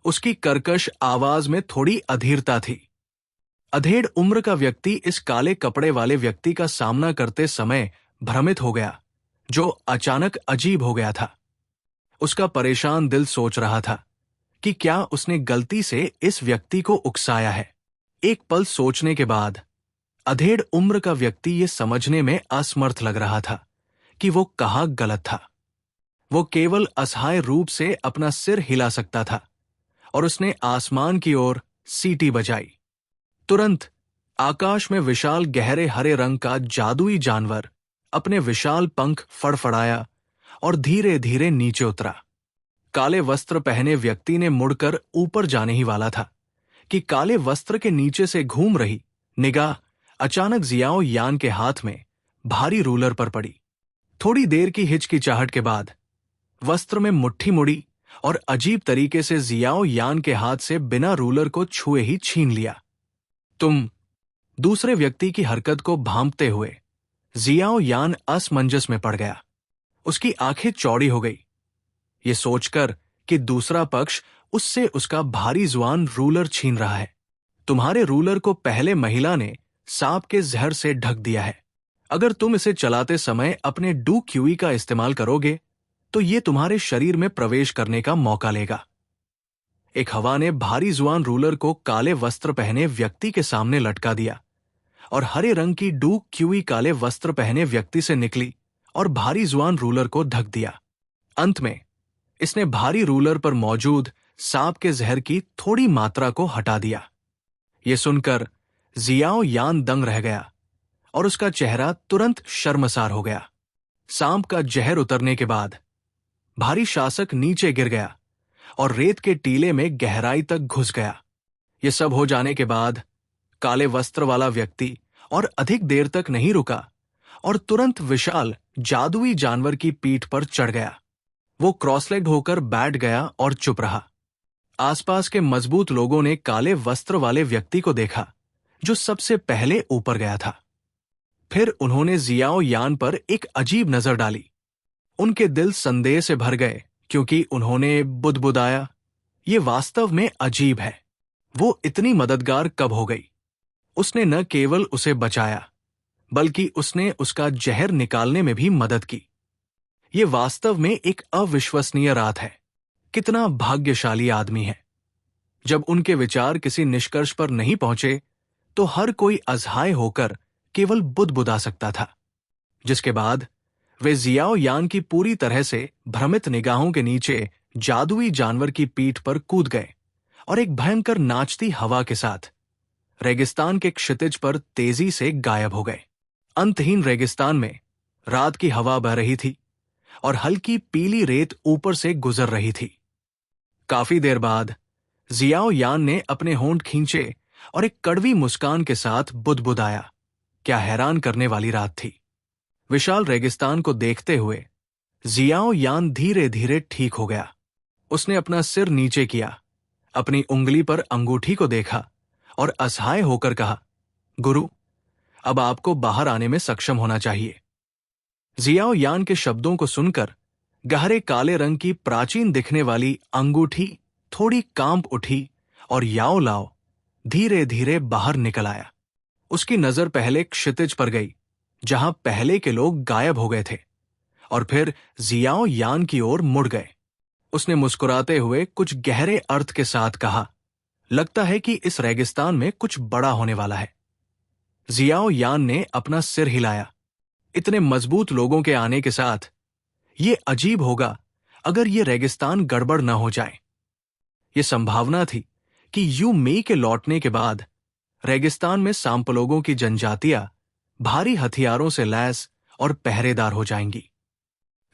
S1: उसकी कर्कश आवाज में थोड़ी अधीरता थी। अधेड़ उम्र का व्यक्ति इस काले कपड़े वाले व्यक्ति का सामना करते समय भ्रमित हो गया, जो अचानक अजीब हो गया था। उसका परेशान दिल सोच रहा था कि क्या उसने गलती से इस व्यक्ति को उकसाया है। एक पल सोचने के बाद अधेड़ उम्र का व्यक्ति ये समझने में असमर्थ लग रहा था कि वो कहाँ गलत था। वो केवल असहाय रूप से अपना सिर हिला सकता था और उसने आसमान की ओर सीटी बजाई। तुरंत आकाश में विशाल गहरे हरे रंग का जादुई जानवर अपने विशाल पंख फड़फड़ाया और धीरे धीरे नीचे उतरा। काले वस्त्र पहने व्यक्ति ने मुड़कर ऊपर जाने ही वाला था कि काले वस्त्र के नीचे से घूम रही निगाह अचानक जियाओ यान के हाथ में भारी रूलर पर पड़ी। थोड़ी देर की हिचकिचाहट के बाद वस्त्र में मुट्ठी मुड़ी और अजीब तरीके से जियाओ यान के हाथ से बिना रूलर को छुए ही छीन लिया। तुम? दूसरे व्यक्ति की हरकत को भांपते हुए जियाओ यान असमंजस में पड़ गया। उसकी आंखें चौड़ी हो गई, ये सोचकर कि दूसरा पक्ष उससे उसका भारी जुआन रूलर छीन रहा है। तुम्हारे रूलर को पहले महिला ने सांप के जहर से ढक दिया है। अगर तुम इसे चलाते समय अपने डू क्यूई का इस्तेमाल करोगे तो ये तुम्हारे शरीर में प्रवेश करने का मौका लेगा। एक हवा ने भारी जुआन रूलर को काले वस्त्र पहने व्यक्ति के सामने लटका दिया और हरे रंग की डू क्यूई काले वस्त्र पहने व्यक्ति से निकली और भारी जुआन रूलर को ढक दिया। अंत में इसने भारी रूलर पर मौजूद सांप के जहर की थोड़ी मात्रा को हटा दिया। ये सुनकर जियाओ यान दंग रह गया और उसका चेहरा तुरंत शर्मसार हो गया। सांप का जहर उतरने के बाद भारी शासक नीचे गिर गया और रेत के टीले में गहराई तक घुस गया। ये सब हो जाने के बाद काले वस्त्र वाला व्यक्ति और अधिक देर तक नहीं रुका और तुरंत विशाल जादुई जानवर की पीठ पर चढ़ गया। वो क्रॉसलेग्ड होकर बैठ गया और चुप रहा। आसपास के मजबूत लोगों ने काले वस्त्र वाले व्यक्ति को देखा जो सबसे पहले ऊपर गया था। फिर उन्होंने जियाओ यान पर एक अजीब नजर डाली। उनके दिल संदेह से भर गए क्योंकि उन्होंने बुदबुदाया, ये वास्तव में अजीब है। वो इतनी मददगार कब हो गई? उसने न केवल उसे बचाया बल्कि उसने उसका जहर निकालने में भी मदद की। ये वास्तव में एक अविश्वसनीय रात है। कितना भाग्यशाली आदमी है। जब उनके विचार किसी निष्कर्ष पर नहीं पहुंचे तो हर कोई असहाय होकर केवल बुदबुदा सकता था, जिसके बाद वे जियाओ यान की पूरी तरह से भ्रमित निगाहों के नीचे जादुई जानवर की पीठ पर कूद गए और एक भयंकर नाचती हवा के साथ रेगिस्तान के क्षितिज पर तेजी से गायब हो गए। अंतहीन रेगिस्तान में रात की हवा बह रही थी और हल्की पीली रेत ऊपर से गुजर रही थी। काफी देर बाद जियाओ यान ने अपने होंठ खींचे और एक कड़वी मुस्कान के साथ बुदबुदाया। क्या हैरान करने वाली रात थी। विशाल रेगिस्तान को देखते हुए जियाओ यान धीरे धीरे ठीक हो गया। उसने अपना सिर नीचे किया, अपनी उंगली पर अंगूठी को देखा और असहाय होकर कहा, गुरु, अब आपको बाहर आने में सक्षम होना चाहिए। जियाओ यान के शब्दों को सुनकर गहरे काले रंग की प्राचीन दिखने वाली अंगूठी थोड़ी कांप उठी और याओ लाओ धीरे धीरे बाहर निकल आया। उसकी नजर पहले क्षितिज पर गई जहां पहले के लोग गायब हो गए थे और फिर जियाओ यान की ओर मुड़ गए। उसने मुस्कुराते हुए कुछ गहरे अर्थ के साथ कहा, लगता है कि इस रेगिस्तान में कुछ बड़ा होने वाला है। जियाओ यान ने अपना सिर हिलाया। इतने मजबूत लोगों के आने के साथ ये अजीब होगा अगर ये रेगिस्तान गड़बड़ न हो जाए। ये संभावना थी कि यू मई के लौटने के बाद रेगिस्तान में सांपलोगों की जनजातियां भारी हथियारों से लैस और पहरेदार हो जाएंगी।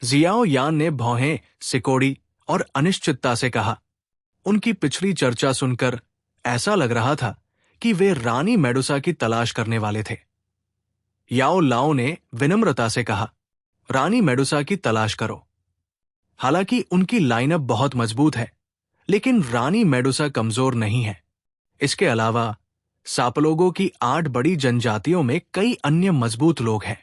S1: जियाओ यान ने भौहें सिकोड़ी और अनिश्चितता से कहा। उनकी पिछली चर्चा सुनकर ऐसा लग रहा था कि वे रानी मेडुसा की तलाश करने वाले थे। याओ लाओ ने विनम्रता से कहा, रानी मेडुसा की तलाश करो। हालांकि उनकी लाइनअप बहुत मजबूत है, लेकिन रानी मेडुसा कमजोर नहीं है। इसके अलावा सापलोगों की 8 बड़ी जनजातियों में कई अन्य मजबूत लोग हैं।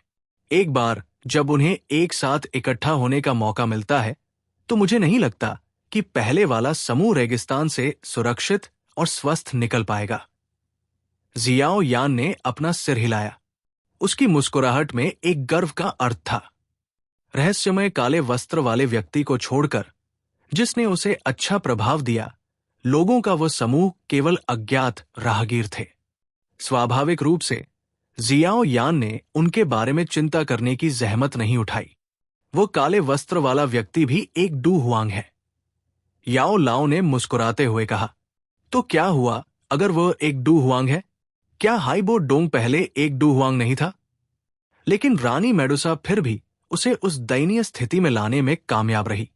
S1: एक बार जब उन्हें एक साथ इकट्ठा होने का मौका मिलता है तो मुझे नहीं लगता कि पहले वाला समूह रेगिस्तान से सुरक्षित और स्वस्थ निकल पाएगा। जियाओ यान ने अपना सिर हिलाया। उसकी मुस्कुराहट में एक गर्व का अर्थ था। रहस्यमय काले वस्त्र वाले व्यक्ति को छोड़कर जिसने उसे अच्छा प्रभाव दिया, लोगों का वह समूह केवल अज्ञात राहगीर थे। स्वाभाविक रूप से जियाओ यान ने उनके बारे में चिंता करने की जहमत नहीं उठाई। वो काले वस्त्र वाला व्यक्ति भी एक डू हुआंग है। याओ लाओ ने मुस्कुराते हुए कहा, तो क्या हुआ अगर वह एक डू हुआंग है? क्या हाइबो डोंग पहले एक डू हुआंग नहीं था? लेकिन रानी मेडुसा फिर भी उसे उस दयनीय स्थिति में लाने में कामयाब रही।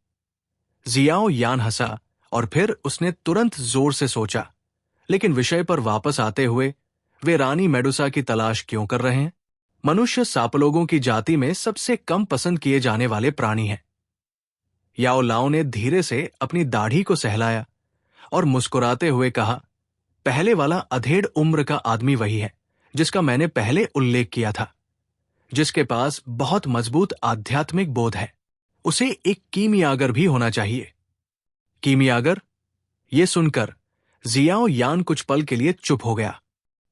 S1: जियाओ यान हंसा और फिर उसने तुरंत जोर से सोचा, लेकिन विषय पर वापस आते हुए वे रानी मेडुसा की तलाश क्यों कर रहे हैं? मनुष्य सापलोगों की जाति में सबसे कम पसंद किए जाने वाले प्राणी हैं। याओ लाओ ने धीरे से अपनी दाढ़ी को सहलाया और मुस्कुराते हुए कहा, पहले वाला अधेड़ उम्र का आदमी वही है जिसका मैंने पहले उल्लेख किया था, जिसके पास बहुत मजबूत आध्यात्मिक बोध है। उसे एक कीमियागर भी होना चाहिए। कीमियागर? ये सुनकर जियाओ यान कुछ पल के लिए चुप हो गया,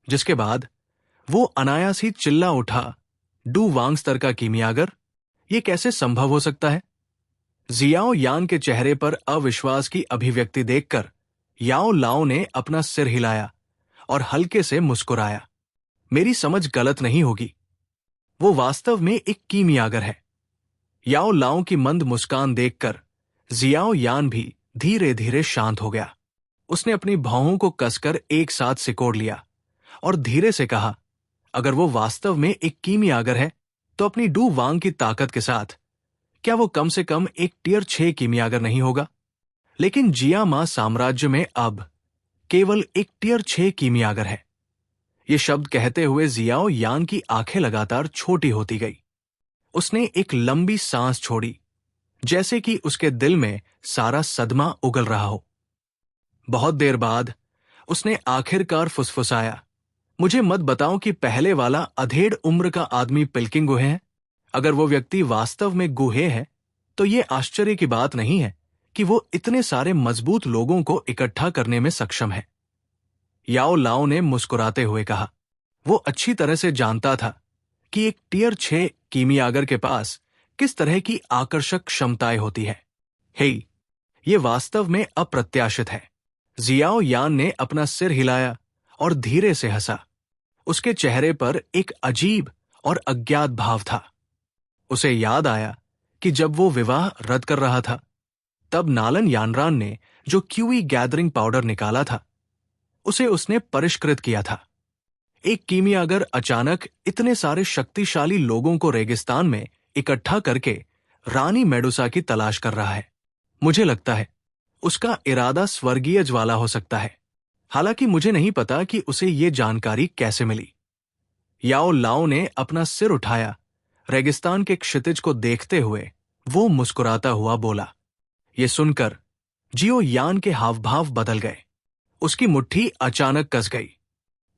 S1: जिसके बाद वो अनायास ही चिल्ला उठा, डू वांग स्तर का कीमियागर? ये कैसे संभव हो सकता है? जियाओ यान के चेहरे पर अविश्वास की अभिव्यक्ति देखकर याओ लाओ ने अपना सिर हिलाया और हल्के से मुस्कुराया। मेरी समझ गलत नहीं होगी, वो वास्तव में एक कीमियागर है। याओ लाओ की मंद मुस्कान देखकर जियाओ यान भी धीरे धीरे शांत हो गया। उसने अपनी भौहों को कसकर एक साथ सिकोड़ लिया और धीरे से कहा, अगर वो वास्तव में एक कीमियागर है तो अपनी डू वांग की ताकत के साथ क्या वो कम से कम एक टियर 6 कीमियागर नहीं होगा? लेकिन जियामा साम्राज्य में अब केवल एक टियर 6 कीमियागर है। ये शब्द कहते हुए जियाओ यान की आंखें लगातार छोटी होती गई। उसने एक लंबी सांस छोड़ी, जैसे कि उसके दिल में सारा सदमा उगल रहा हो। बहुत देर बाद उसने आखिरकार फुसफुसाया, मुझे मत बताओ कि पहले वाला अधेड़ उम्र का आदमी पिल्किंग गुहे है। अगर वो व्यक्ति वास्तव में गुहे है तो ये आश्चर्य की बात नहीं है कि वो इतने सारे मजबूत लोगों को इकट्ठा करने में सक्षम है। याओ लाओ ने मुस्कुराते हुए कहा। वो अच्छी तरह से जानता था कि एक टियर 6 कीमियागर के पास किस तरह की आकर्षक क्षमताएं होती है। हे, ये वास्तव में अप्रत्याशित है। जियाओ यान ने अपना सिर हिलाया और धीरे से हंसा। उसके चेहरे पर एक अजीब और अज्ञात भाव था। उसे याद आया कि जब वो विवाह रद्द कर रहा था, तब नालन यानरान ने जो क्यूई गैदरिंग पाउडर निकाला था, उसे उसने परिष्कृत किया था। एक कीमियागर अचानक इतने सारे शक्तिशाली लोगों को रेगिस्तान में इकट्ठा करके रानी मेडुसा की तलाश कर रहा है। मुझे लगता है उसका इरादा स्वर्गीय ज्वाला हो सकता है। हालांकि मुझे नहीं पता कि उसे ये जानकारी कैसे मिली। याओ लाओ ने अपना सिर उठाया। रेगिस्तान के क्षितिज को देखते हुए वो मुस्कुराता हुआ बोला। ये सुनकर जियो यान के हावभाव बदल गए। उसकी मुट्ठी अचानक कस गई।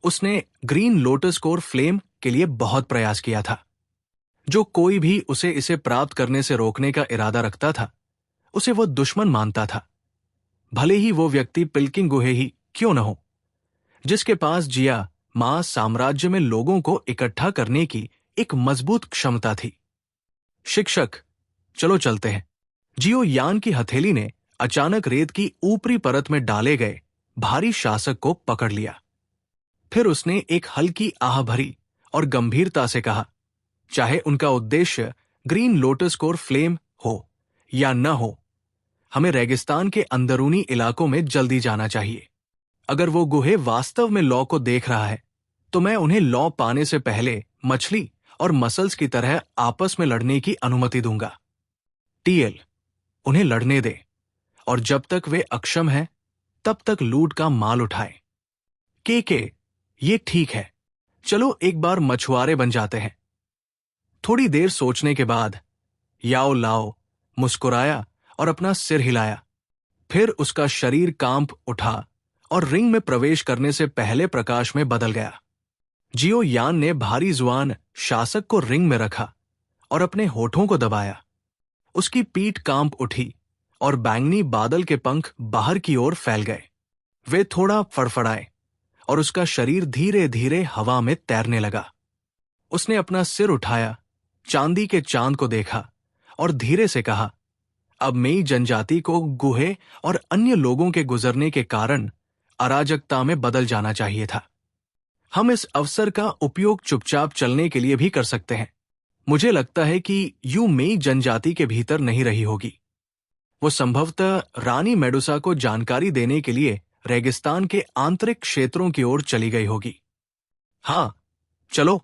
S1: उसने ग्रीन लोटस कोर फ्लेम के लिए बहुत प्रयास किया था। जो कोई भी उसे इसे प्राप्त करने से रोकने का इरादा रखता था, उसे वो दुश्मन मानता था, भले ही वो व्यक्ति पिल्किंग गुहे ही क्यों न हो, जिसके पास जिया मां साम्राज्य में लोगों को इकट्ठा करने की एक मजबूत क्षमता थी। शिक्षक, चलो चलते हैं। जियो यान की हथेली ने अचानक रेत की ऊपरी परत में डाले गए भारी शासक को पकड़ लिया। फिर उसने एक हल्की आह भरी और गंभीरता से कहा, चाहे उनका उद्देश्य ग्रीन लोटस कोर फ्लेम हो या न हो, हमें रेगिस्तान के अंदरूनी इलाकों में जल्दी जाना चाहिए। अगर वो गुहे वास्तव में लॉ को देख रहा है, तो मैं उन्हें लॉ पाने से पहले मछली और मसल्स की तरह आपस में लड़ने की अनुमति दूंगा। टीएल, उन्हें लड़ने दे, और जब तक वे अक्षम हैं, तब तक लूट का माल उठाए। के, ये ठीक है, चलो एक बार मछुआरे बन जाते हैं। थोड़ी देर सोचने के बाद याओ लाओ मुस्कुराया और अपना सिर हिलाया। फिर उसका शरीर कांप उठा और रिंग में प्रवेश करने से पहले प्रकाश में बदल गया। जियो यान ने भारी जुआन शासक को रिंग में रखा और अपने होठों को दबाया। उसकी पीठ कांप उठी और बैंगनी बादल के पंख बाहर की ओर फैल गए। वे थोड़ा फड़फड़ाए और उसका शरीर धीरे धीरे हवा में तैरने लगा। उसने अपना सिर उठाया, चांदी के चांद को देखा और धीरे से कहा, अब मेई जनजाति को गुहे और अन्य लोगों के गुजरने के कारण अराजकता में बदल जाना चाहिए था। हम इस अवसर का उपयोग चुपचाप चलने के लिए भी कर सकते हैं। मुझे लगता है कि यू मेई जनजाति के भीतर नहीं रही होगी। वो संभवतः रानी मेडुसा को जानकारी देने के लिए रेगिस्तान के आंतरिक क्षेत्रों की ओर चली गई होगी। हाँ, चलो।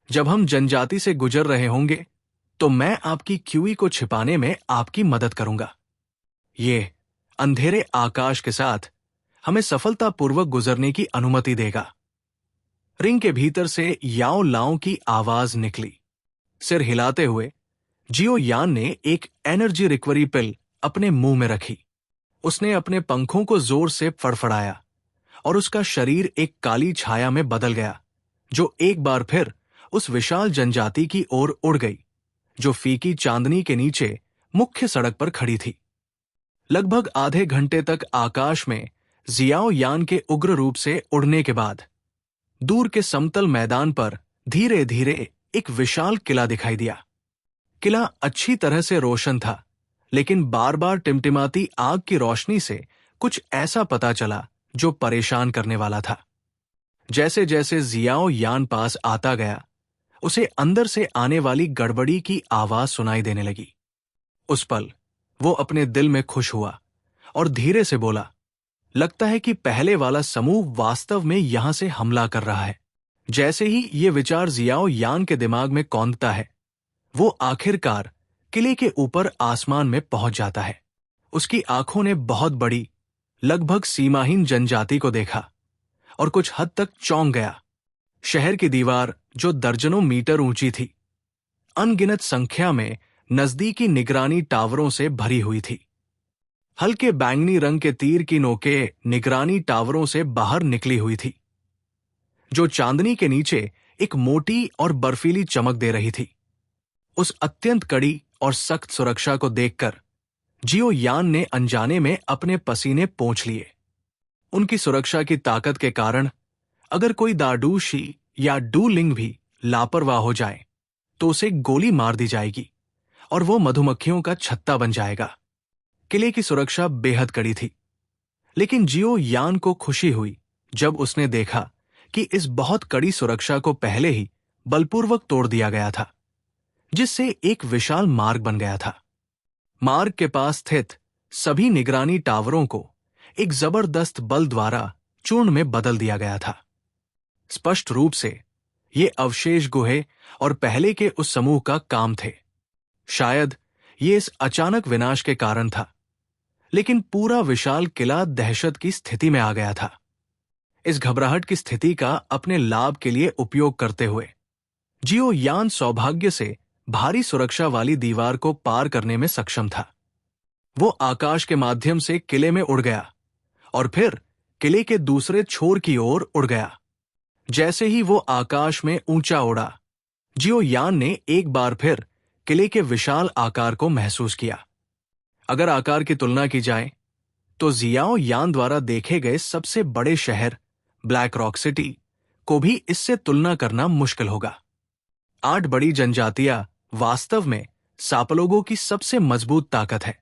S1: जब हम जनजाति से गुजर रहे होंगे, तो मैं आपकी क्यूई को छिपाने में आपकी मदद करूंगा। ये अंधेरे आकाश के साथ हमें सफलतापूर्वक गुजरने की अनुमति देगा। रिंग के भीतर से याओ लाओ की आवाज निकली। सिर हिलाते हुए जियो यान ने एक एनर्जी रिकवरी पिल अपने मुंह में रखी। उसने अपने पंखों को जोर से फड़फड़ाया और उसका शरीर एक काली छाया में बदल गया, जो एक बार फिर उस विशाल जनजाति की ओर उड़ गई, जो फीकी चांदनी के नीचे मुख्य सड़क पर खड़ी थी। लगभग आधे घंटे तक आकाश में जियाओ यान के उग्र रूप से उड़ने के बाद दूर के समतल मैदान पर धीरे धीरे एक विशाल किला दिखाई दिया। किला अच्छी तरह से रोशन था, लेकिन बार बार टिमटिमाती आग की रोशनी से कुछ ऐसा पता चला जो परेशान करने वाला था। जैसे जैसे जियाओ यान पास आता गया, उसे अंदर से आने वाली गड़बड़ी की आवाज सुनाई देने लगी। उस पल वो अपने दिल में खुश हुआ और धीरे से बोला, लगता है कि पहले वाला समूह वास्तव में यहां से हमला कर रहा है। जैसे ही ये विचार जियाओ यान के दिमाग में कौंधता है, वो आखिरकार किले के ऊपर आसमान में पहुंच जाता है। उसकी आंखों ने बहुत बड़ी, लगभग सीमाहीन जनजाति को देखा और कुछ हद तक चौंक गया। शहर की दीवार, जो दर्जनों मीटर ऊंची थी, अनगिनत संख्या में नजदीकी निगरानी टावरों से भरी हुई थी। हल्के बैंगनी रंग के तीर की नोकें निगरानी टावरों से बाहर निकली हुई थी, जो चांदनी के नीचे एक मोटी और बर्फीली चमक दे रही थी। उस अत्यंत कड़ी और सख्त सुरक्षा को देखकर जियो यान ने अनजाने में अपने पसीने पोंछ लिए। उनकी सुरक्षा की ताकत के कारण अगर कोई दाडूशी या डूलिंग भी लापरवाह हो जाए तो उसे गोली मार दी जाएगी और वो मधुमक्खियों का छत्ता बन जाएगा। किले की सुरक्षा बेहद कड़ी थी, लेकिन जियो यान को खुशी हुई जब उसने देखा कि इस बहुत कड़ी सुरक्षा को पहले ही बलपूर्वक तोड़ दिया गया था, जिससे एक विशाल मार्ग बन गया था। मार्ग के पास स्थित सभी निगरानी टावरों को एक जबरदस्त बल द्वारा चूर्ण में बदल दिया गया था। स्पष्ट रूप से ये अवशेष गुहे और पहले के उस समूह का काम थे। शायद ये इस अचानक विनाश के कारण था, लेकिन पूरा विशाल किला दहशत की स्थिति में आ गया था। इस घबराहट की स्थिति का अपने लाभ के लिए उपयोग करते हुए जियो यान सौभाग्य से भारी सुरक्षा वाली दीवार को पार करने में सक्षम था। वो आकाश के माध्यम से किले में उड़ गया और फिर किले के दूसरे छोर की ओर उड़ गया। जैसे ही वो आकाश में ऊंचा उड़ा, जियो यान ने एक बार फिर किले के विशाल आकार को महसूस किया। अगर आकार की तुलना की जाए तो जियाओ यान द्वारा देखे गए सबसे बड़े शहर ब्लैक रॉक सिटी को भी इससे तुलना करना मुश्किल होगा। 8 बड़ी जनजातियां वास्तव में सापलोगों की सबसे मजबूत ताकत है।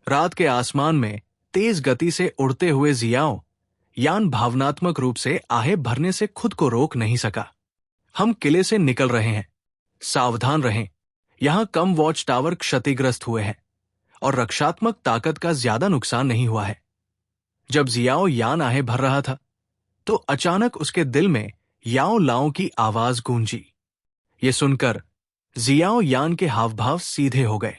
S1: रात के आसमान में तेज गति से उड़ते हुए जियाओ यान भावनात्मक रूप से आहे भरने से खुद को रोक नहीं सका। हम किले से निकल रहे हैं, सावधान रहें। यहां कम वॉच टावर क्षतिग्रस्त हुए हैं और रक्षात्मक ताकत का ज्यादा नुकसान नहीं हुआ है। जब जियाओ यान आहे भर रहा था तो अचानक उसके दिल में याओ लाओ की आवाज गूंजी। ये सुनकर जियाओ यान के हावभाव सीधे हो गए।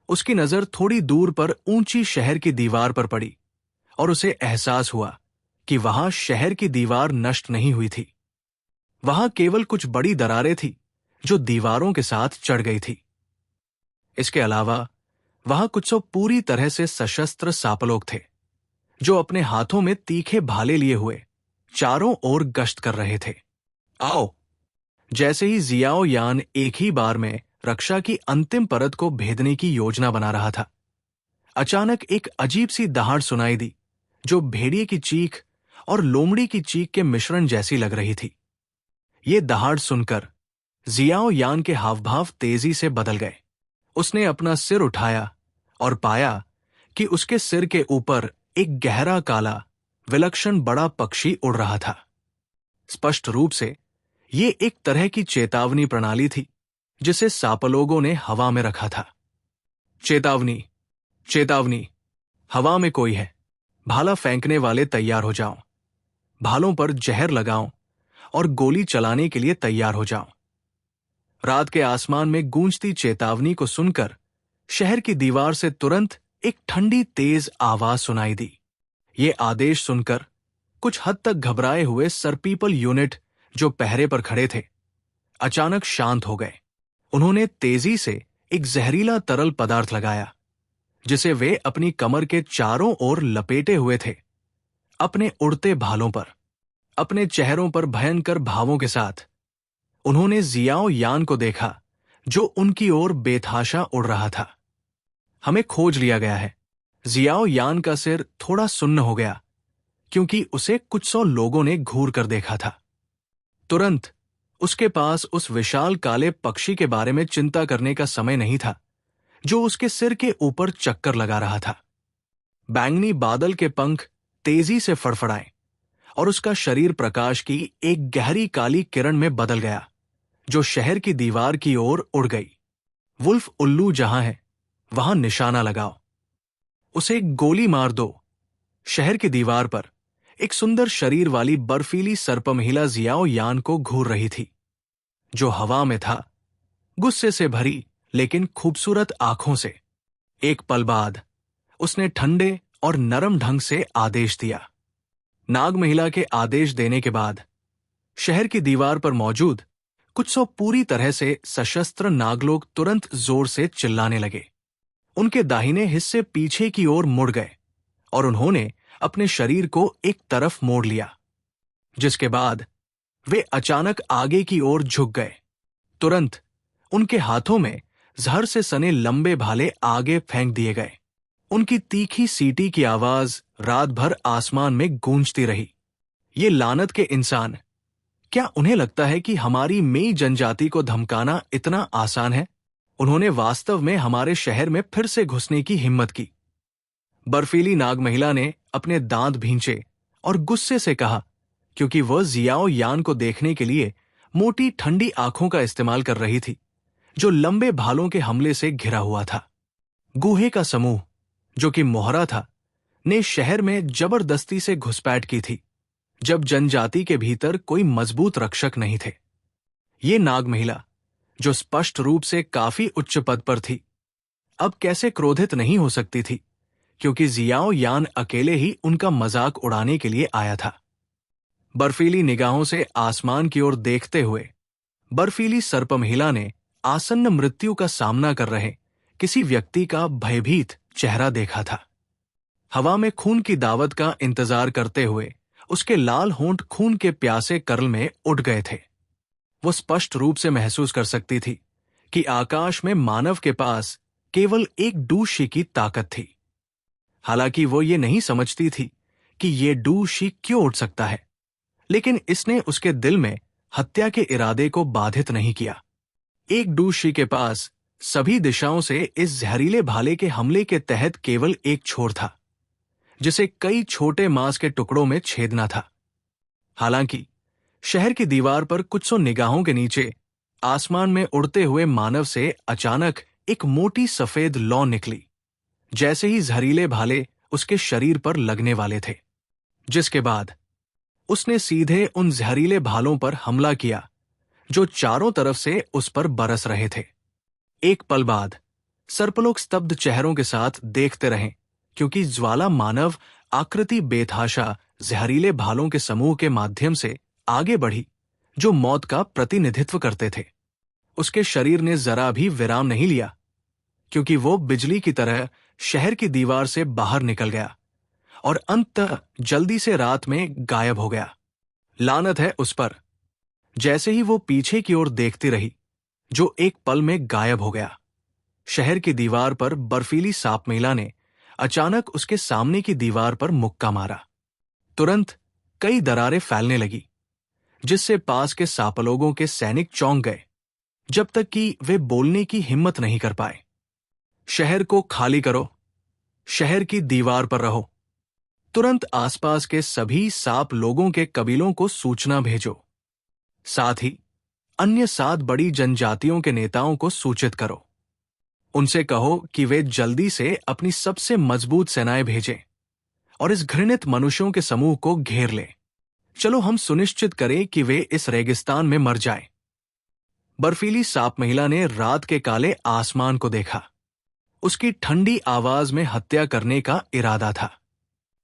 S1: उसकी नजर थोड़ी दूर पर ऊंची शहर की दीवार पर पड़ी और उसे एहसास हुआ कि वहां शहर की दीवार नष्ट नहीं हुई थी। वहां केवल कुछ बड़ी दरारें थी जो दीवारों के साथ चढ़ गई थी। इसके अलावा वहां कुछ सौ पूरी तरह से सशस्त्र सापलोग थे, जो अपने हाथों में तीखे भाले लिए हुए चारों ओर गश्त कर रहे थे। आओ! जैसे ही जियाओ यान एक ही बार में रक्षा की अंतिम परत को भेदने की योजना बना रहा था, अचानक एक अजीब सी दहाड़ सुनाई दी, जो भेड़िए की चीख और लोमड़ी की चीख के मिश्रण जैसी लग रही थी। ये दहाड़ सुनकर जियाओ यान के हावभाव तेजी से बदल गए। उसने अपना सिर उठाया और पाया कि उसके सिर के ऊपर एक गहरा काला विलक्षण बड़ा पक्षी उड़ रहा था। स्पष्ट रूप से ये एक तरह की चेतावनी प्रणाली थी जिसे सापलोगों ने हवा में रखा था। चेतावनी, चेतावनी, हवा में कोई है। भाला फेंकने वाले तैयार हो जाओ। भालों पर जहर लगाओ और गोली चलाने के लिए तैयार हो जाओ। रात के आसमान में गूंजती चेतावनी को सुनकर शहर की दीवार से तुरंत एक ठंडी तेज आवाज सुनाई दी। ये आदेश सुनकर कुछ हद तक घबराए हुए सरपीपल यूनिट जो पहरे पर खड़े थे, अचानक शांत हो गए। उन्होंने तेजी से एक जहरीला तरल पदार्थ लगाया, जिसे वे अपनी कमर के चारों ओर लपेटे हुए थे। अपने उड़ते भालों पर, अपने चेहरों पर भयंकर भावों के साथ उन्होंने जियाओ यान को देखा, जो उनकी ओर बेतहाशा उड़ रहा था। हमें खोज लिया गया है। जियाओ यान का सिर थोड़ा सुन्न हो गया, क्योंकि उसे कुछ सौ लोगों ने घूर कर देखा था। तुरंत उसके पास उस विशाल काले पक्षी के बारे में चिंता करने का समय नहीं था, जो उसके सिर के ऊपर चक्कर लगा रहा था। बैंगनी बादल के पंख तेजी से फड़फड़ाए और उसका शरीर प्रकाश की एक गहरी काली किरण में बदल गया, जो शहर की दीवार की ओर उड़ गई। वुल्फ उल्लू जहां है, वहां निशाना लगाओ। उसे गोली मार दो। शहर की दीवार पर एक सुंदर शरीर वाली बर्फीली सर्पमहिला जियाओ यान को घूर रही थी, जो हवा में था, गुस्से से भरी लेकिन खूबसूरत आंखों से। एक पल बाद उसने ठंडे और नरम ढंग से आदेश दिया। नाग महिला के आदेश देने के बाद शहर की दीवार पर मौजूद कुछ सौ पूरी तरह से सशस्त्र नागलोग तुरंत जोर से चिल्लाने लगे। उनके दाहिने हिस्से पीछे की ओर मुड़ गए और उन्होंने अपने शरीर को एक तरफ मोड़ लिया, जिसके बाद वे अचानक आगे की ओर झुक गए। तुरंत उनके हाथों में जहर से सने लंबे भाले आगे फेंक दिए गए। उनकी तीखी सीटी की आवाज रात भर आसमान में गूंजती रही। ये लानत के इंसान, क्या उन्हें लगता है कि हमारी मेई जनजाति को धमकाना इतना आसान है? उन्होंने वास्तव में हमारे शहर में फिर से घुसने की हिम्मत की। बर्फीली नाग महिला ने अपने दांत भींचे और गुस्से से कहा, क्योंकि वह जियाओ यान को देखने के लिए मोटी ठंडी आंखों का इस्तेमाल कर रही थी, जो लंबे भालों के हमले से घिरा हुआ था। गुहे का समूह, जो कि मोहरा था, ने शहर में जबरदस्ती से घुसपैठ की थी, जब जनजाति के भीतर कोई मजबूत रक्षक नहीं थे। ये नाग महिला, जो स्पष्ट रूप से काफी उच्च पद पर थी, अब कैसे क्रोधित नहीं हो सकती थी, क्योंकि जियाओ यान अकेले ही उनका मजाक उड़ाने के लिए आया था। बर्फीली निगाहों से आसमान की ओर देखते हुए बर्फीली सर्प महिला ने आसन्न मृत्यु का सामना कर रहे किसी व्यक्ति का भयभीत चेहरा देखा था। हवा में खून की दावत का इंतजार करते हुए उसके लाल होंठ खून के प्यासे कर्ल में उठ गए थे। वो स्पष्ट रूप से महसूस कर सकती थी कि आकाश में मानव के पास केवल एक डूशी की ताकत थी। हालांकि वो ये नहीं समझती थी कि ये डूशी क्यों उठ सकता है, लेकिन इसने उसके दिल में हत्या के इरादे को बाधित नहीं किया। एक डूशी के पास सभी दिशाओं से इस जहरीले भाले के हमले के तहत केवल एक छोर था, जिसे कई छोटे मांस के टुकड़ों में छेदना था। हालांकि शहर की दीवार पर कुछ सौ निगाहों के नीचे आसमान में उड़ते हुए मानव से अचानक एक मोटी सफेद लौ निकली, जैसे ही जहरीले भाले उसके शरीर पर लगने वाले थे, जिसके बाद उसने सीधे उन जहरीले भालों पर हमला किया जो चारों तरफ से उस पर बरस रहे थे। एक पल बाद सर्पलोग स्तब्ध चेहरों के साथ देखते रहे, क्योंकि ज्वाला मानव आकृति बेतहाशा जहरीले भालों के समूह के माध्यम से आगे बढ़ी, जो मौत का प्रतिनिधित्व करते थे। उसके शरीर ने जरा भी विराम नहीं लिया, क्योंकि वो बिजली की तरह शहर की दीवार से बाहर निकल गया और अंततः जल्दी से रात में गायब हो गया। लानत है उस पर। जैसे ही वो पीछे की ओर देखती रही, जो एक पल में गायब हो गया। शहर की दीवार पर बर्फीली सांप महिला ने अचानक उसके सामने की दीवार पर मुक्का मारा। तुरंत कई दरारें फैलने लगी, जिससे पास के सांपलोगों के सैनिक चौंक गए, जब तक कि वे बोलने की हिम्मत नहीं कर पाए। शहर को खाली करो, शहर की दीवार पर रहो। तुरंत आसपास के सभी सांप लोगों के कबीलों को सूचना भेजो। साथ ही अन्य 7 बड़ी जनजातियों के नेताओं को सूचित करो। उनसे कहो कि वे जल्दी से अपनी सबसे मजबूत सेनाएं भेजें और इस घृणित मनुष्यों के समूह को घेर लें। चलो हम सुनिश्चित करें कि वे इस रेगिस्तान में मर जाएं। बर्फीली सांप महिला ने रात के काले आसमान को देखा। उसकी ठंडी आवाज में हत्या करने का इरादा था।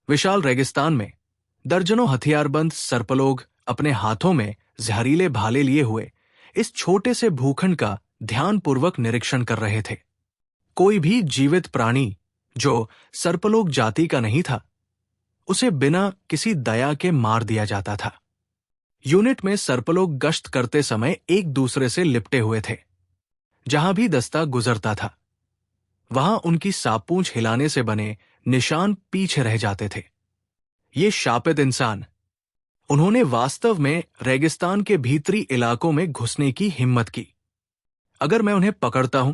S1: विशाल रेगिस्तान में दर्जनों हथियारबंद सर्पलोग अपने हाथों में जहरीले भाले लिए हुए इस छोटे से भूखंड का ध्यानपूर्वक निरीक्षण कर रहे थे। कोई भी जीवित प्राणी जो सर्पलोग जाति का नहीं था, उसे बिना किसी दया के मार दिया जाता था। यूनिट में सर्पलोग गश्त करते समय एक दूसरे से लिपटे हुए थे। जहां भी दस्ता गुजरता था, वहां उनकी सापूंछ हिलाने से बने निशान पीछे रह जाते थे। ये शापित इंसान, उन्होंने वास्तव में रेगिस्तान के भीतरी इलाकों में घुसने की हिम्मत की। अगर मैं उन्हें पकड़ता हूं,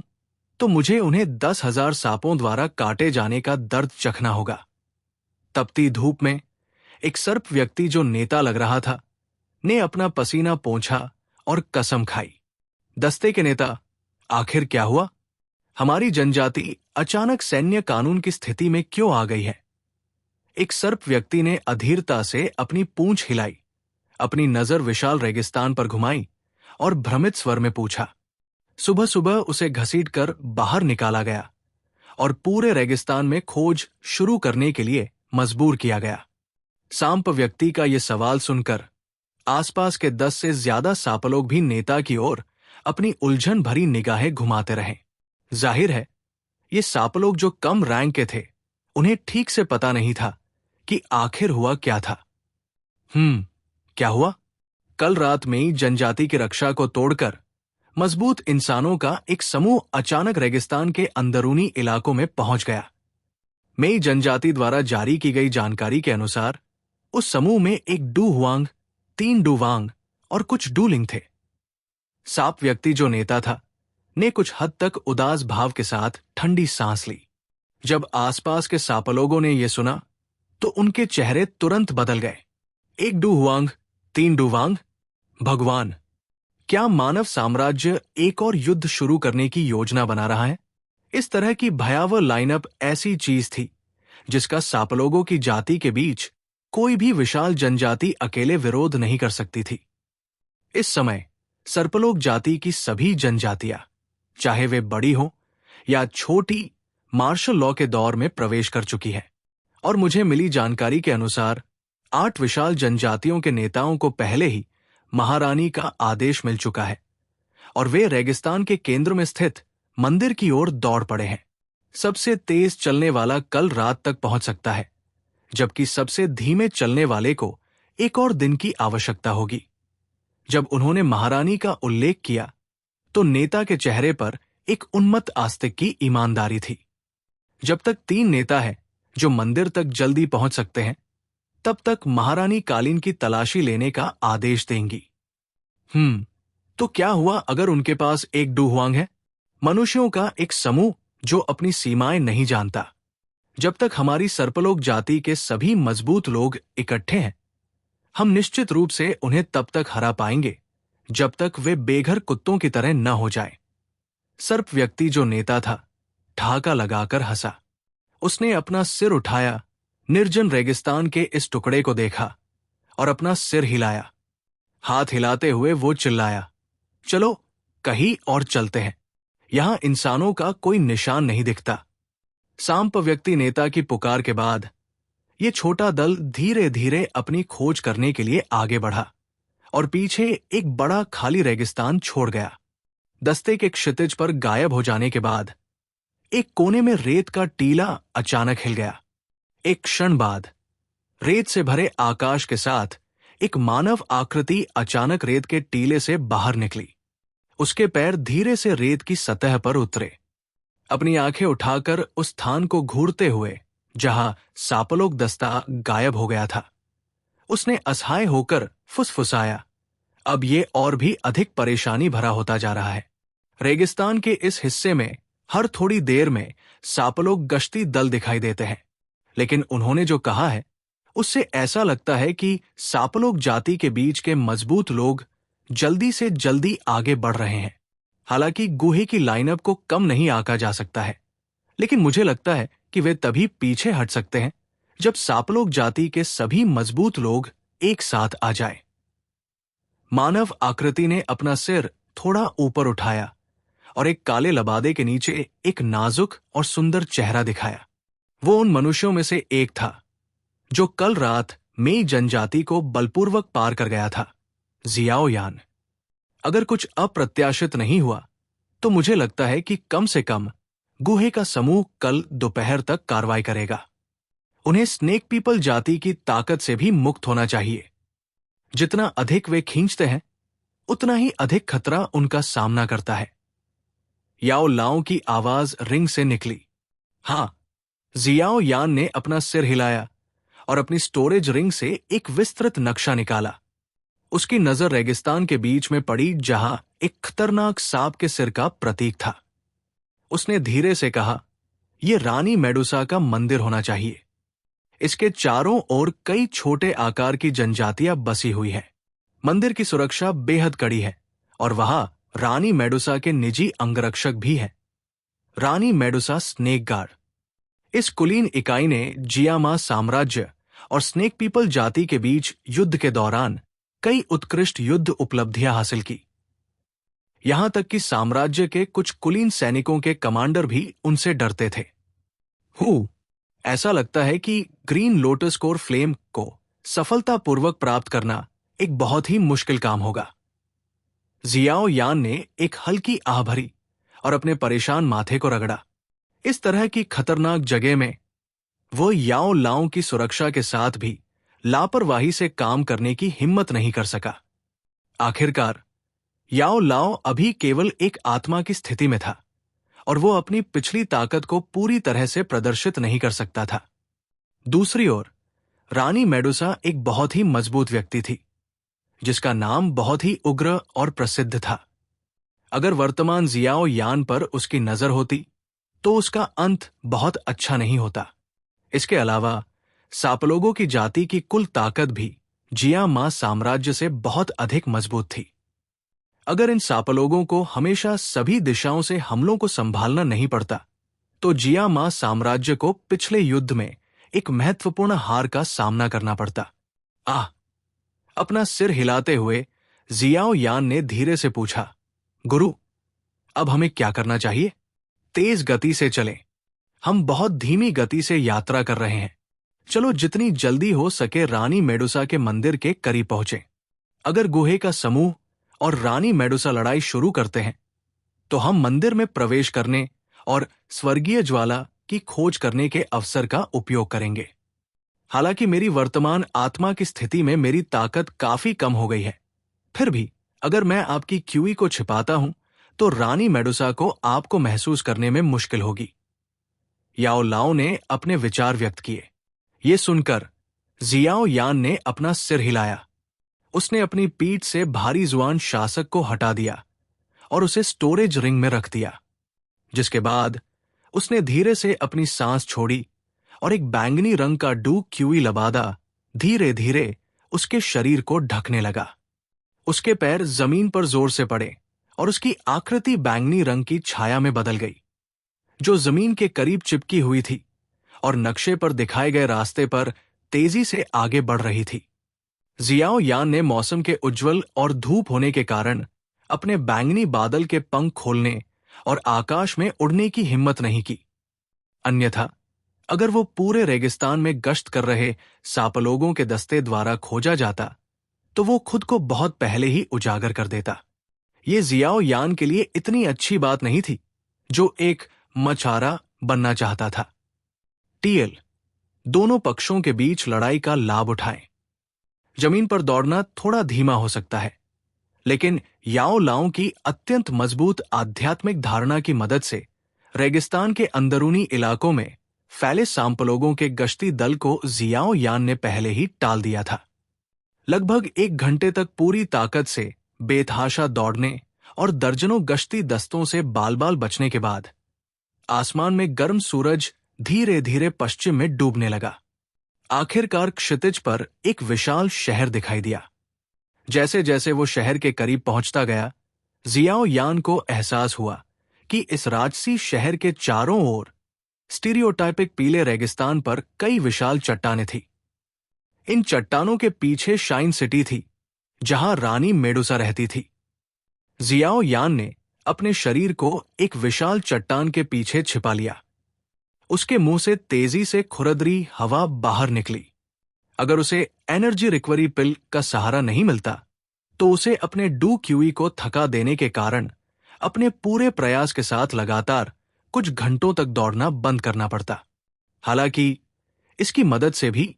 S1: तो मुझे उन्हें 10,000 सांपों द्वारा काटे जाने का दर्द चखना होगा। तपती धूप में एक सर्प व्यक्ति जो नेता लग रहा था, ने अपना पसीना पोंछा और कसम खाई। दस्ते के नेता, आखिर क्या हुआ? हमारी जनजाति अचानक सैन्य कानून की स्थिति में क्यों आ गई है? एक सर्प व्यक्ति ने अधीरता से अपनी पूंछ हिलाई, अपनी नजर विशाल रेगिस्तान पर घुमाई और भ्रमित स्वर में पूछा। सुबह सुबह उसे घसीटकर बाहर निकाला गया और पूरे रेगिस्तान में खोज शुरू करने के लिए मजबूर किया गया। सांप व्यक्ति का यह सवाल सुनकर आसपास के 10 से ज्यादा सांपलोग भी नेता की ओर अपनी उलझन भरी निगाहें घुमाते रहे। जाहिर है, ये सांपलोग जो कम रैंक के थे, उन्हें ठीक से पता नहीं था कि आखिर हुआ क्या था। क्या हुआ? कल रात में ही जनजाति की रक्षा को तोड़कर मजबूत इंसानों का एक समूह अचानक रेगिस्तान के अंदरूनी इलाकों में पहुंच गया। मेई जनजाति द्वारा जारी की गई जानकारी के अनुसार उस समूह में एक डू हुआंग, 3 डूवांग और कुछ डूलिंग थे। सांप व्यक्ति जो नेता था ने कुछ हद तक उदास भाव के साथ ठंडी सांस ली। जब आसपास के सांपलोगों ने यह सुना तो उनके चेहरे तुरंत बदल गए। 1 डू हुआंग, 3 डूवांग, भगवान, क्या मानव साम्राज्य एक और युद्ध शुरू करने की योजना बना रहा है? इस तरह की भयावह लाइनअप ऐसी चीज थी जिसका सांपलोगों की जाति के बीच कोई भी विशाल जनजाति अकेले विरोध नहीं कर सकती थी। इस समय सर्पलोग जाति की सभी जनजातियां, चाहे वे बड़ी हो या छोटी, मार्शल लॉ के दौर में प्रवेश कर चुकी है। और मुझे मिली जानकारी के अनुसार 8 विशाल जनजातियों के नेताओं को पहले ही महारानी का आदेश मिल चुका है और वे रेगिस्तान के केंद्र में स्थित मंदिर की ओर दौड़ पड़े हैं। सबसे तेज चलने वाला कल रात तक पहुंच सकता है, जबकि सबसे धीमे चलने वाले को एक और दिन की आवश्यकता होगी। जब उन्होंने महारानी का उल्लेख किया तो नेता के चेहरे पर एक उन्मत्त आस्तिक की ईमानदारी थी। जब तक 3 नेता हैं जो मंदिर तक जल्दी पहुंच सकते हैं, तब तक महारानी कालीन की तलाशी लेने का आदेश देंगी। तो क्या हुआ अगर उनके पास एक डू हुआंग है, मनुष्यों का एक समूह जो अपनी सीमाएं नहीं जानता? जब तक हमारी सर्पलोग जाति के सभी मजबूत लोग इकट्ठे हैं, हम निश्चित रूप से उन्हें तब तक हरा पाएंगे जब तक वे बेघर कुत्तों की तरह न हो जाएं। सर्प व्यक्ति जो नेता था ठहाका लगाकर हंसा। उसने अपना सिर उठाया, निर्जन रेगिस्तान के इस टुकड़े को देखा और अपना सिर हिलाया। हाथ हिलाते हुए वो चिल्लाया, चलो कहीं और चलते हैं, यहां इंसानों का कोई निशान नहीं दिखता। सांप व्यक्ति नेता की पुकार के बाद ये छोटा दल धीरे धीरे अपनी खोज करने के लिए आगे बढ़ा और पीछे एक बड़ा खाली रेगिस्तान छोड़ गया। दस्ते के क्षितिज पर गायब हो जाने के बाद एक कोने में रेत का टीला अचानक हिल गया। एक क्षण बाद रेत से भरे आकाश के साथ एक मानव आकृति अचानक रेत के टीले से बाहर निकली। उसके पैर धीरे से रेत की सतह पर उतरे। अपनी आंखें उठाकर उस स्थान को घूरते हुए जहां सांपलोग दस्ता गायब हो गया था, उसने असहाय होकर फुसफुसाया। अब ये और भी अधिक परेशानी भरा होता जा रहा है। रेगिस्तान के इस हिस्से में हर थोड़ी देर में सांपलोग गश्ती दल दिखाई देते हैं, लेकिन उन्होंने जो कहा है उससे ऐसा लगता है कि सांपलोग जाति के बीच के मजबूत लोग जल्दी से जल्दी आगे बढ़ रहे हैं। हालांकि गुहे की लाइनअप को कम नहीं आंका जा सकता है, लेकिन मुझे लगता है कि वे तभी पीछे हट सकते हैं जब सांपलोग जाति के सभी मजबूत लोग एक साथ आ जाएं। मानव आकृति ने अपना सिर थोड़ा ऊपर उठाया और एक काले लबादे के नीचे एक नाजुक और सुंदर चेहरा दिखाया। वो उन मनुष्यों में से एक था जो कल रात मेई जनजाति को बलपूर्वक पार कर गया था, जियाओ यान। अगर कुछ अप्रत्याशित नहीं हुआ तो मुझे लगता है कि कम से कम गुहे का समूह कल दोपहर तक कार्रवाई करेगा। उन्हें स्नेक पीपल जाति की ताकत से भी मुक्त होना चाहिए। जितना अधिक वे खींचते हैं, उतना ही अधिक खतरा उनका सामना करता है। याओ लाओ की आवाज रिंग से निकली। हां, जियाओ यान ने अपना सिर हिलाया और अपनी स्टोरेज रिंग से एक विस्तृत नक्शा निकाला। उसकी नजर रेगिस्तान के बीच में पड़ी जहां एक खतरनाक सांप के सिर का प्रतीक था। उसने धीरे से कहा, यह रानी मेडुसा का मंदिर होना चाहिए। इसके चारों ओर कई छोटे आकार की जनजातियां बसी हुई हैं। मंदिर की सुरक्षा बेहद कड़ी है और वहां रानी मेडुसा के निजी अंगरक्षक भी हैं। रानी मेडुसा स्नेक गार्ड। इस कुलीन इकाई ने जियामा साम्राज्य और स्नेक पीपल जाति के बीच युद्ध के दौरान कई उत्कृष्ट युद्ध उपलब्धियां हासिल की। यहां तक कि साम्राज्य के कुछ कुलीन सैनिकों के कमांडर भी उनसे डरते थे। ऐसा लगता है कि ग्रीन लोटस कोर फ्लेम को सफलतापूर्वक प्राप्त करना एक बहुत ही मुश्किल काम होगा। जियाओ यान ने एक हल्की आह भरी और अपने परेशान माथे को रगड़ा। इस तरह की खतरनाक जगह में वो याओ लाओ की सुरक्षा के साथ भी लापरवाही से काम करने की हिम्मत नहीं कर सका। आखिरकार याओ लाओ अभी केवल एक आत्मा की स्थिति में था और वो अपनी पिछली ताकत को पूरी तरह से प्रदर्शित नहीं कर सकता था। दूसरी ओर रानी मेडुसा एक बहुत ही मजबूत व्यक्ति थी, जिसका नाम बहुत ही उग्र और प्रसिद्ध था। अगर वर्तमान जियाओ यान पर उसकी नजर होती तो उसका अंत बहुत अच्छा नहीं होता। इसके अलावा सापलोगों की जाति की कुल ताकत भी जिया मा साम्राज्य से बहुत अधिक मजबूत थी। अगर इन सापलोगों को हमेशा सभी दिशाओं से हमलों को संभालना नहीं पड़ता तो जिया मा साम्राज्य को पिछले युद्ध में एक महत्वपूर्ण हार का सामना करना पड़ता। अपना सिर हिलाते हुए जियाओ यान ने धीरे से पूछा, गुरु, अब हमें क्या करना चाहिए? तेज गति से चलें। हम बहुत धीमी गति से यात्रा कर रहे हैं। चलो जितनी जल्दी हो सके रानी मेडुसा के मंदिर के करीब पहुंचे। अगर गुहे का समूह और रानी मेडुसा लड़ाई शुरू करते हैं तो हम मंदिर में प्रवेश करने और स्वर्गीय ज्वाला की खोज करने के अवसर का उपयोग करेंगे। हालांकि मेरी वर्तमान आत्मा की स्थिति में मेरी ताकत काफी कम हो गई है, फिर भी अगर मैं आपकी क्यूई को छिपाता हूं तो रानी मेडुसा को आपको महसूस करने में मुश्किल होगी। याओ लाओ ने अपने विचार व्यक्त किए। ये सुनकर जियाओ यान ने अपना सिर हिलाया। उसने अपनी पीठ से भारी जुआन शासक को हटा दिया और उसे स्टोरेज रिंग में रख दिया, जिसके बाद उसने धीरे से अपनी सांस छोड़ी और एक बैंगनी रंग का डू क्यूई लबादा धीरे धीरे उसके शरीर को ढकने लगा। उसके पैर जमीन पर जोर से पड़े और उसकी आकृति बैंगनी रंग की छाया में बदल गई, जो जमीन के करीब चिपकी हुई थी और नक्शे पर दिखाए गए रास्ते पर तेजी से आगे बढ़ रही थी। जियाओ यान ने मौसम के उज्जवल और धूप होने के कारण अपने बैंगनी बादल के पंख खोलने और आकाश में उड़ने की हिम्मत नहीं की। अन्यथा अगर वो पूरे रेगिस्तान में गश्त कर रहे सापलोगों के दस्ते द्वारा खोजा जाता तो वो खुद को बहुत पहले ही उजागर कर देता। ये जियाओ यान के लिए इतनी अच्छी बात नहीं थी, जो एक मछारा बनना चाहता था। टीएल, दोनों पक्षों के बीच लड़ाई का लाभ उठाएं। जमीन पर दौड़ना थोड़ा धीमा हो सकता है, लेकिन याओ लाओ की अत्यंत मजबूत आध्यात्मिक धारणा की मदद से रेगिस्तान के अंदरूनी इलाकों में फैले सांपलोगों के गश्ती दल को जियाओ यान ने पहले ही टाल दिया था। लगभग 1 घंटे तक पूरी ताकत से बेतहाशा दौड़ने और दर्जनों गश्ती दस्तों से बाल बाल बचने के बाद आसमान में गर्म सूरज धीरे धीरे पश्चिम में डूबने लगा। आखिरकार क्षितिज पर एक विशाल शहर दिखाई दिया। जैसे जैसे वो शहर के करीब पहुंचता गया, जियाओ यान को एहसास हुआ कि इस राजसी शहर के चारों ओर स्टीरियोटाइपिक पीले रेगिस्तान पर कई विशाल चट्टानें थी। इन चट्टानों के पीछे शाइन सिटी थी, जहां रानी मेडुसा रहती थी। जियाओ यान ने अपने शरीर को एक विशाल चट्टान के पीछे छिपा लिया। उसके मुंह से तेजी से खुरदरी हवा बाहर निकली। अगर उसे एनर्जी रिकवरी पिल का सहारा नहीं मिलता तो उसे अपने डू क्यूई को थका देने के कारण अपने पूरे प्रयास के साथ लगातार कुछ घंटों तक दौड़ना बंद करना पड़ता। हालांकि इसकी मदद से भी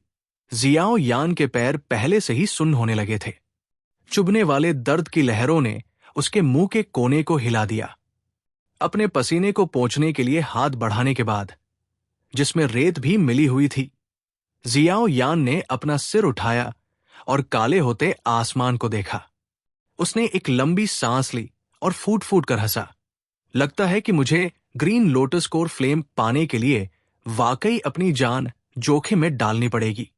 S1: जियाओ यान के पैर पहले से ही सुन्न होने लगे थे। चुभने वाले दर्द की लहरों ने उसके मुंह के कोने को हिला दिया। अपने पसीने को पोंछने के लिए हाथ बढ़ाने के बाद, जिसमें रेत भी मिली हुई थी, जियाओ यान ने अपना सिर उठाया और काले होते आसमान को देखा। उसने एक लंबी सांस ली और फूट फूट कर हंसा। लगता है कि मुझे ग्रीन लोटस कोर फ्लेम पाने के लिए वाकई अपनी जान जोखिम में डालनी पड़ेगी।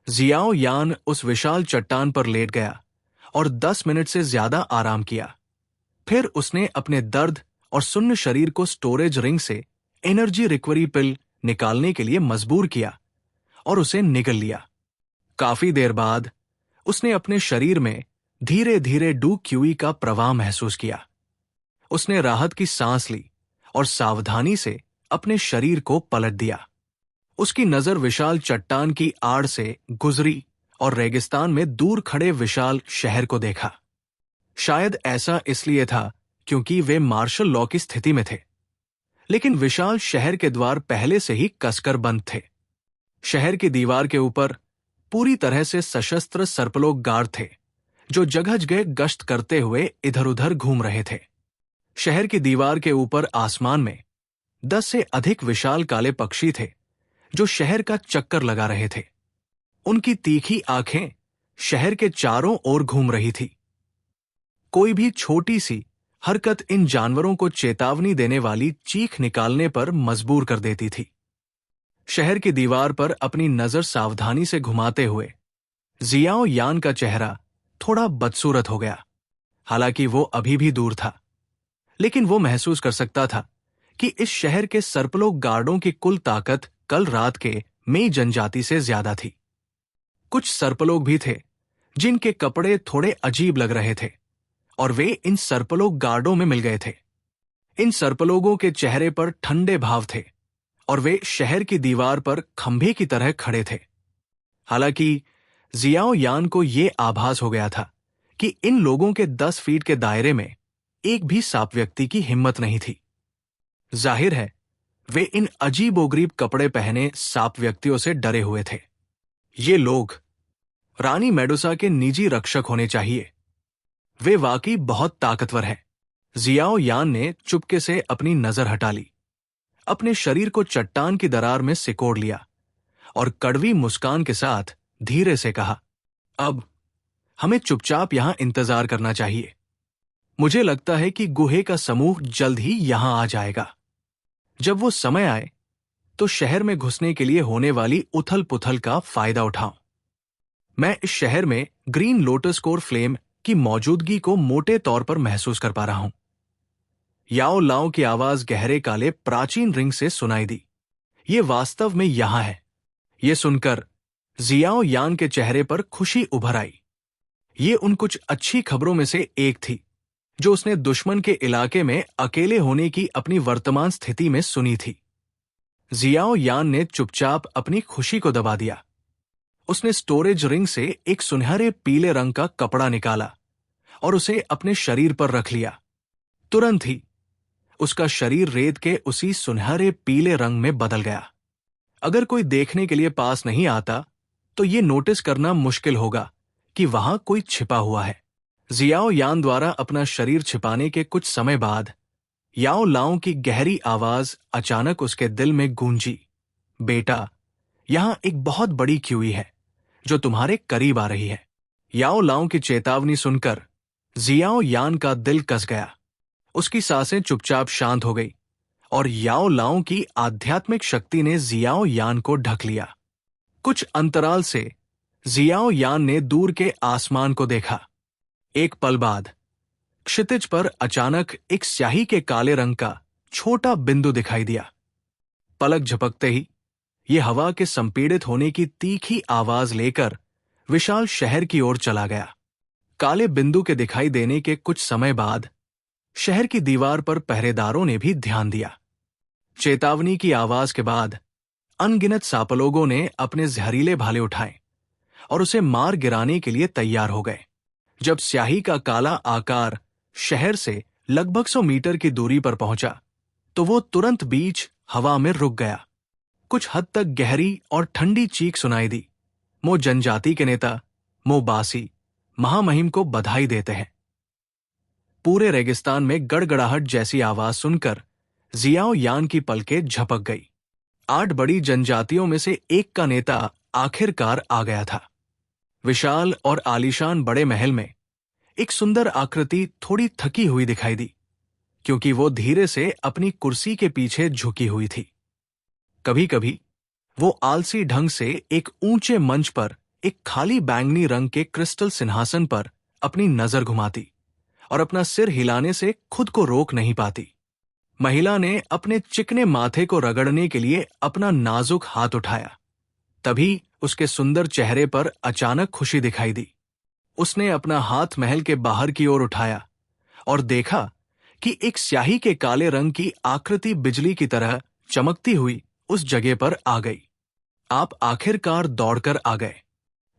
S1: जियाओ यान उस विशाल चट्टान पर लेट गया और 10 मिनट से ज्यादा आराम किया। फिर उसने अपने दर्द और सुन्न शरीर को स्टोरेज रिंग से एनर्जी रिकवरी पिल निकालने के लिए मजबूर किया और उसे निगल लिया। काफी देर बाद उसने अपने शरीर में धीरे धीरे डू क्यूई का प्रवाह महसूस किया। उसने राहत की सांस ली और सावधानी से अपने शरीर को पलट दिया। उसकी नजर विशाल चट्टान की आड़ से गुजरी और रेगिस्तान में दूर खड़े विशाल शहर को देखा। शायद ऐसा इसलिए था क्योंकि वे मार्शल लॉ की स्थिति में थे, लेकिन विशाल शहर के द्वार पहले से ही कसकर बंद थे। शहर की दीवार के ऊपर पूरी तरह से सशस्त्र सर्पलोक गार्ड थे, जो जगह जगह गश्त करते हुए इधर उधर घूम रहे थे। शहर की दीवार के ऊपर आसमान में 10 से अधिक विशाल काले पक्षी थे, जो शहर का चक्कर लगा रहे थे। उनकी तीखी आंखें शहर के चारों ओर घूम रही थी। कोई भी छोटी सी हरकत इन जानवरों को चेतावनी देने वाली चीख निकालने पर मजबूर कर देती थी। शहर की दीवार पर अपनी नजर सावधानी से घुमाते हुए जियाओ यान का चेहरा थोड़ा बदसूरत हो गया। हालांकि वो अभी भी दूर था, लेकिन वो महसूस कर सकता था कि इस शहर के सर्पलोक गार्डों की कुल ताकत कल रात के मेई जनजाति से ज्यादा थी। कुछ सर्पलोक भी थे जिनके कपड़े थोड़े अजीब लग रहे थे, और वे इन सर्पलोक गार्डों में मिल गए थे। इन सर्पलोगों के चेहरे पर ठंडे भाव थे और वे शहर की दीवार पर खंभे की तरह खड़े थे। हालांकि जियाओ यान को यह आभास हो गया था कि इन लोगों के 10 फीट के दायरे में एक भी सांप व्यक्ति की हिम्मत नहीं थी। जाहिर है वे इन अजीबोगरीब कपड़े पहने सांप व्यक्तियों से डरे हुए थे। ये लोग रानी मेडुसा के निजी रक्षक होने चाहिए। वे वाकई बहुत ताकतवर हैं। जियाओ यान ने चुपके से अपनी नजर हटा ली, अपने शरीर को चट्टान की दरार में सिकोड़ लिया और कड़वी मुस्कान के साथ धीरे से कहा, अब हमें चुपचाप यहां इंतजार करना चाहिए। मुझे लगता है कि गुहे का समूह जल्द ही यहां आ जाएगा। जब वो समय आए तो शहर में घुसने के लिए होने वाली उथल पुथल का फायदा उठाऊं। मैं इस शहर में ग्रीन लोटस कोर फ्लेम की मौजूदगी को मोटे तौर पर महसूस कर पा रहा हूं। याओ लाओ की आवाज गहरे काले प्राचीन रिंग से सुनाई दी। ये वास्तव में यहां है। ये सुनकर जियाओ यान के चेहरे पर खुशी उभर आई। ये उन कुछ अच्छी खबरों में से एक थी जो उसने दुश्मन के इलाके में अकेले होने की अपनी वर्तमान स्थिति में सुनी थी। जियाओ यान ने चुपचाप अपनी खुशी को दबा दिया। उसने स्टोरेज रिंग से एक सुनहरे पीले रंग का कपड़ा निकाला और उसे अपने शरीर पर रख लिया। तुरंत ही उसका शरीर रेत के उसी सुनहरे पीले रंग में बदल गया। अगर कोई देखने के लिए पास नहीं आता तो ये नोटिस करना मुश्किल होगा कि वहां कोई छिपा हुआ है। जियाओ यान द्वारा अपना शरीर छिपाने के कुछ समय बाद याओ लाओ की गहरी आवाज अचानक उसके दिल में गूंजी, बेटा, यहां एक बहुत बड़ी कीवी है जो तुम्हारे करीब आ रही है। याओ लाओ की चेतावनी सुनकर जियाओ यान का दिल कस गया। उसकी सांसें चुपचाप शांत हो गई और याओ लाओ की आध्यात्मिक शक्ति ने जियाओ यान को ढक लिया। कुछ अंतराल से जियाओ यान ने दूर के आसमान को देखा। एक पल बाद क्षितिज पर अचानक एक स्याही के काले रंग का छोटा बिंदु दिखाई दिया। पलक झपकते ही यह हवा के संपीड़ित होने की तीखी आवाज लेकर विशाल शहर की ओर चला गया। काले बिंदु के दिखाई देने के कुछ समय बाद शहर की दीवार पर पहरेदारों ने भी ध्यान दिया। चेतावनी की आवाज के बाद अनगिनत सांपलोगों ने अपने जहरीले भाले उठाए और उसे मार गिराने के लिए तैयार हो गए। जब स्याही का काला आकार शहर से लगभग 100 मीटर की दूरी पर पहुंचा तो वो तुरंत बीच हवा में रुक गया। कुछ हद तक गहरी और ठंडी चीख सुनाई दी। मो जनजाति के नेता मो बासी महामहिम को बधाई देते हैं। पूरे रेगिस्तान में गड़गड़ाहट जैसी आवाज सुनकर जियाओ यान की पलकें झपक गई। 8 बड़ी जनजातियों में से एक का नेता आखिरकार आ गया था। विशाल और आलीशान बड़े महल में एक सुंदर आकृति थोड़ी थकी हुई दिखाई दी, क्योंकि वो धीरे से अपनी कुर्सी के पीछे झुकी हुई थी। कभी कभी वो आलसी ढंग से एक ऊंचे मंच पर एक खाली बैंगनी रंग के क्रिस्टल सिंहासन पर अपनी नजर घुमाती और अपना सिर हिलाने से खुद को रोक नहीं पाती। महिला ने अपने चिकने माथे को रगड़ने के लिए अपना नाजुक हाथ उठाया। तभी उसके सुंदर चेहरे पर अचानक खुशी दिखाई दी। उसने अपना हाथ महल के बाहर की ओर उठाया और देखा कि एक स्याही के काले रंग की आकृति बिजली की तरह चमकती हुई उस जगह पर आ गई। आप आखिरकार दौड़कर आ गए।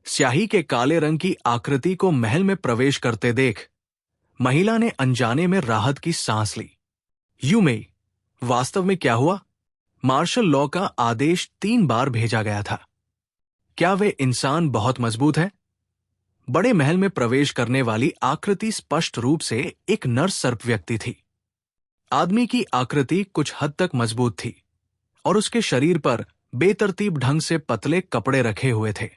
S1: स्याही के काले रंग की आकृति को महल में प्रवेश करते देख महिला ने अनजाने में राहत की सांस ली। यू मेई, वास्तव में क्या हुआ? मार्शल लॉ का आदेश 3 बार भेजा गया था। क्या वे इंसान बहुत मजबूत है? बड़े महल में प्रवेश करने वाली आकृति स्पष्ट रूप से एक नर सर्प व्यक्ति थी। आदमी की आकृति कुछ हद तक मजबूत थी और उसके शरीर पर बेतरतीब ढंग से पतले कपड़े रखे हुए थे।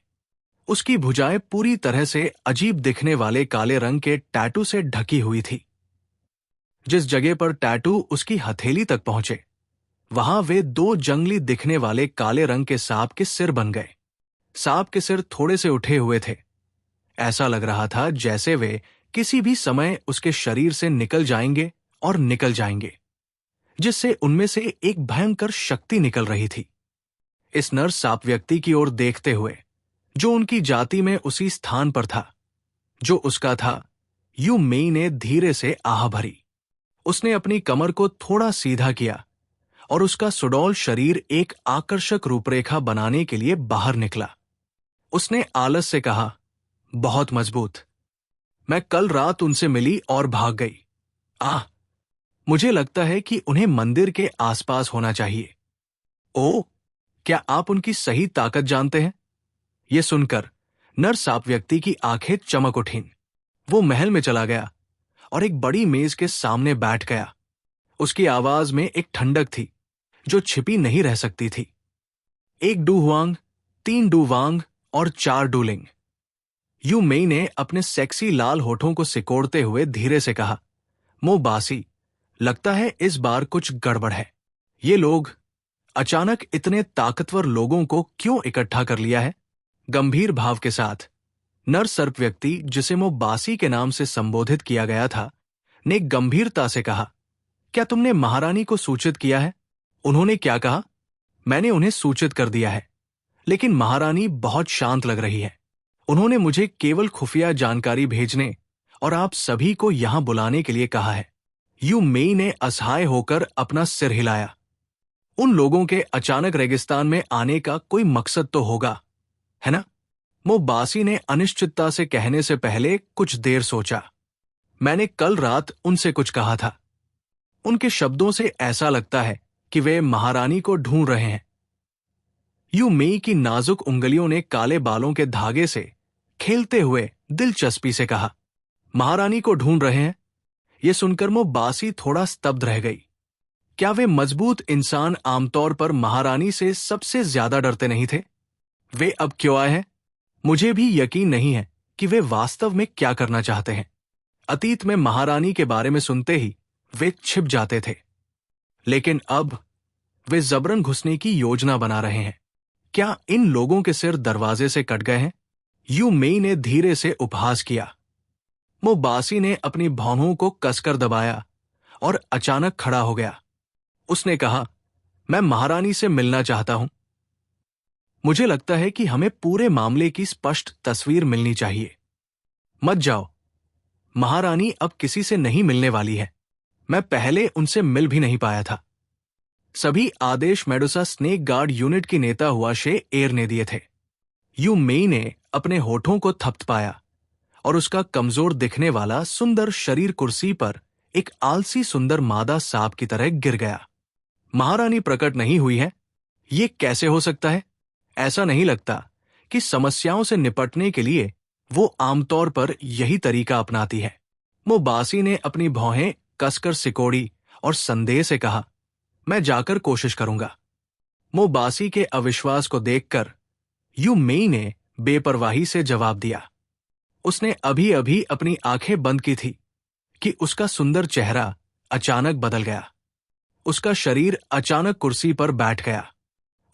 S1: उसकी भुजाएं पूरी तरह से अजीब दिखने वाले काले रंग के टैटू से ढकी हुई थी। जिस जगह पर टैटू उसकी हथेली तक पहुंचे, वहां वे 2 जंगली दिखने वाले काले रंग के सांप के सिर बन गए। सांप के सिर थोड़े से उठे हुए थे। ऐसा लग रहा था जैसे वे किसी भी समय उसके शरीर से निकल जाएंगे और निकल जाएंगे, जिससे उनमें से एक भयंकर शक्ति निकल रही थी। इस नर सांप व्यक्ति की ओर देखते हुए, जो उनकी जाति में उसी स्थान पर था जो उसका था, यू मेई ने धीरे से आह भरी। उसने अपनी कमर को थोड़ा सीधा किया और उसका सुडौल शरीर एक आकर्षक रूपरेखा बनाने के लिए बाहर निकला। उसने आलस से कहा, बहुत मजबूत। मैं कल रात उनसे मिली और भाग गई। मुझे लगता है कि उन्हें मंदिर के आसपास होना चाहिए। ओह, क्या आप उनकी सही ताकत जानते हैं? यह सुनकर नर सांप व्यक्ति की आंखें चमक उठीं। वो महल में चला गया और एक बड़ी मेज के सामने बैठ गया। उसकी आवाज में एक ठंडक थी जो छिपी नहीं रह सकती थी। 1 डू हुआंग, 3 डू वांग और 4 डूलिंग। यू मेई ने अपने सेक्सी लाल होठों को सिकोड़ते हुए धीरे से कहा, मो बासी, लगता है इस बार कुछ गड़बड़ है। ये लोग अचानक इतने ताकतवर लोगों को क्यों इकट्ठा कर लिया है? गंभीर भाव के साथ नर सर्प व्यक्ति, जिसे मो बासी के नाम से संबोधित किया गया था, ने गंभीरता से कहा, क्या तुमने महारानी को सूचित किया है? उन्होंने क्या कहा? मैंने उन्हें सूचित कर दिया है, लेकिन महारानी बहुत शांत लग रही है। उन्होंने मुझे केवल खुफिया जानकारी भेजने और आप सभी को यहां बुलाने के लिए कहा है। यू मेई ने असहाय होकर अपना सिर हिलाया। उन लोगों के अचानक रेगिस्तान में आने का कोई मकसद तो होगा, है ना? मो बासी ने अनिश्चितता से कहने से पहले कुछ देर सोचा। मैंने कल रात उनसे कुछ कहा था। उनके शब्दों से ऐसा लगता है कि वे महारानी को ढूंढ रहे हैं। यू मेई की नाजुक उंगलियों ने काले बालों के धागे से खेलते हुए दिलचस्पी से कहा, महारानी को ढूंढ रहे हैं? यह सुनकर मो बासी थोड़ा स्तब्ध रह गई। क्या वे मजबूत इंसान आमतौर पर महारानी से सबसे ज्यादा डरते नहीं थे? वे अब क्यों आए हैं? मुझे भी यकीन नहीं है कि वे वास्तव में क्या करना चाहते हैं। अतीत में महारानी के बारे में सुनते ही वे छिप जाते थे, लेकिन अब वे जबरन घुसने की योजना बना रहे हैं। क्या इन लोगों के सिर दरवाजे से कट गए हैं? यू मेई ने धीरे से उपहास किया। मो बासी ने अपनी भौहों को कसकर दबाया और अचानक खड़ा हो गया। उसने कहा, मैं महारानी से मिलना चाहता हूं। मुझे लगता है कि हमें पूरे मामले की स्पष्ट तस्वीर मिलनी चाहिए। मत जाओ, महारानी अब किसी से नहीं मिलने वाली है। मैं पहले उनसे मिल भी नहीं पाया था। सभी आदेश मेडुसा स्नेक गार्ड यूनिट की नेता हुआ शे एयर ने दिए थे। यू मेई ने अपने होठों को थपथपाया और उसका कमजोर दिखने वाला सुंदर शरीर कुर्सी पर एक आलसी सुंदर मादा सांप की तरह गिर गया। महारानी प्रकट नहीं हुई है? ये कैसे हो सकता है? ऐसा नहीं लगता कि समस्याओं से निपटने के लिए वो आमतौर पर यही तरीका अपनाती है। मो बासी ने अपनी भौहें कसकर सिकोड़ी और संदेह से कहा, मैं जाकर कोशिश करूंगा। मो बासी के अविश्वास को देखकर यू मेई ने बेपरवाही से जवाब दिया। उसने अभी अभी अपनी आंखें बंद की थी कि उसका सुंदर चेहरा अचानक बदल गया। उसका शरीर अचानक कुर्सी पर बैठ गया।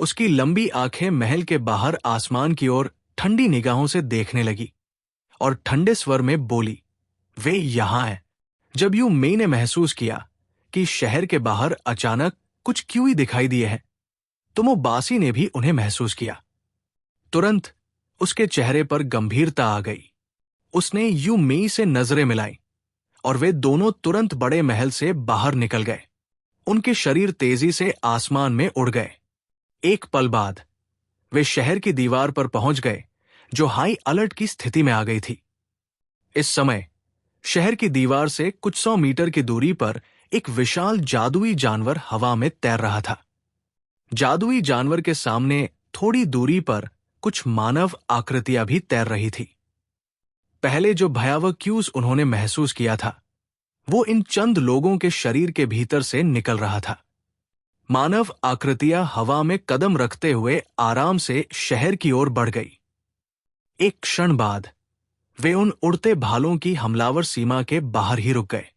S1: उसकी लंबी आंखें महल के बाहर आसमान की ओर ठंडी निगाहों से देखने लगी और ठंडे स्वर में बोली, वे यहां हैं। जब यू मेई ने महसूस किया कि शहर के बाहर अचानक कुछ क्यों ही दिखाई दिए हैं, तो मो बासी ने भी उन्हें महसूस किया। तुरंत उसके चेहरे पर गंभीरता आ गई। उसने यू मेई से नजरें मिलाई और वे दोनों तुरंत बड़े महल से बाहर निकल गए। उनके शरीर तेजी से आसमान में उड़ गए। एक पल बाद वे शहर की दीवार पर पहुंच गए, जो हाई अलर्ट की स्थिति में आ गई थी। इस समय शहर की दीवार से कुछ 100 मीटर की दूरी पर एक विशाल जादुई जानवर हवा में तैर रहा था। जादुई जानवर के सामने थोड़ी दूरी पर कुछ मानव आकृतियां भी तैर रही थी। पहले जो भयावह क्यूज उन्होंने महसूस किया था, वो इन चंद लोगों के शरीर के भीतर से निकल रहा था। मानव आकृतियां हवा में कदम रखते हुए आराम से शहर की ओर बढ़ गई। एक क्षण बाद वे उन उड़ते भालों की हमलावर सीमा के बाहर ही रुक गए।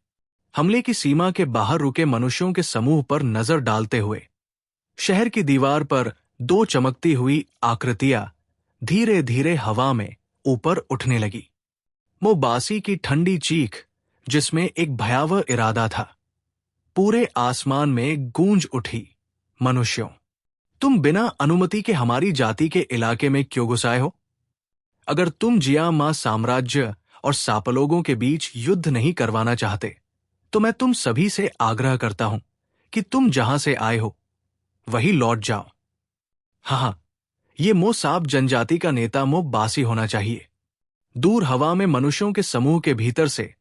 S1: हमले की सीमा के बाहर रुके मनुष्यों के समूह पर नजर डालते हुए शहर की दीवार पर 2 चमकती हुई आकृतियां धीरे धीरे हवा में ऊपर उठने लगी। मोबासी की ठंडी चीख, जिसमें एक भयावह इरादा था, पूरे आसमान में गूंज उठी। मनुष्यों, तुम बिना अनुमति के हमारी जाति के इलाके में क्यों घुस आए हो? अगर तुम जियामा साम्राज्य और सापलोगों के बीच युद्ध नहीं करवाना चाहते, तो मैं तुम सभी से आग्रह करता हूं कि तुम जहां से आए हो वही लौट जाओ। हाँ, ये मोसाब जनजाति का नेता मोबासी होना चाहिए। दूर हवा में मनुष्यों के समूह के भीतर से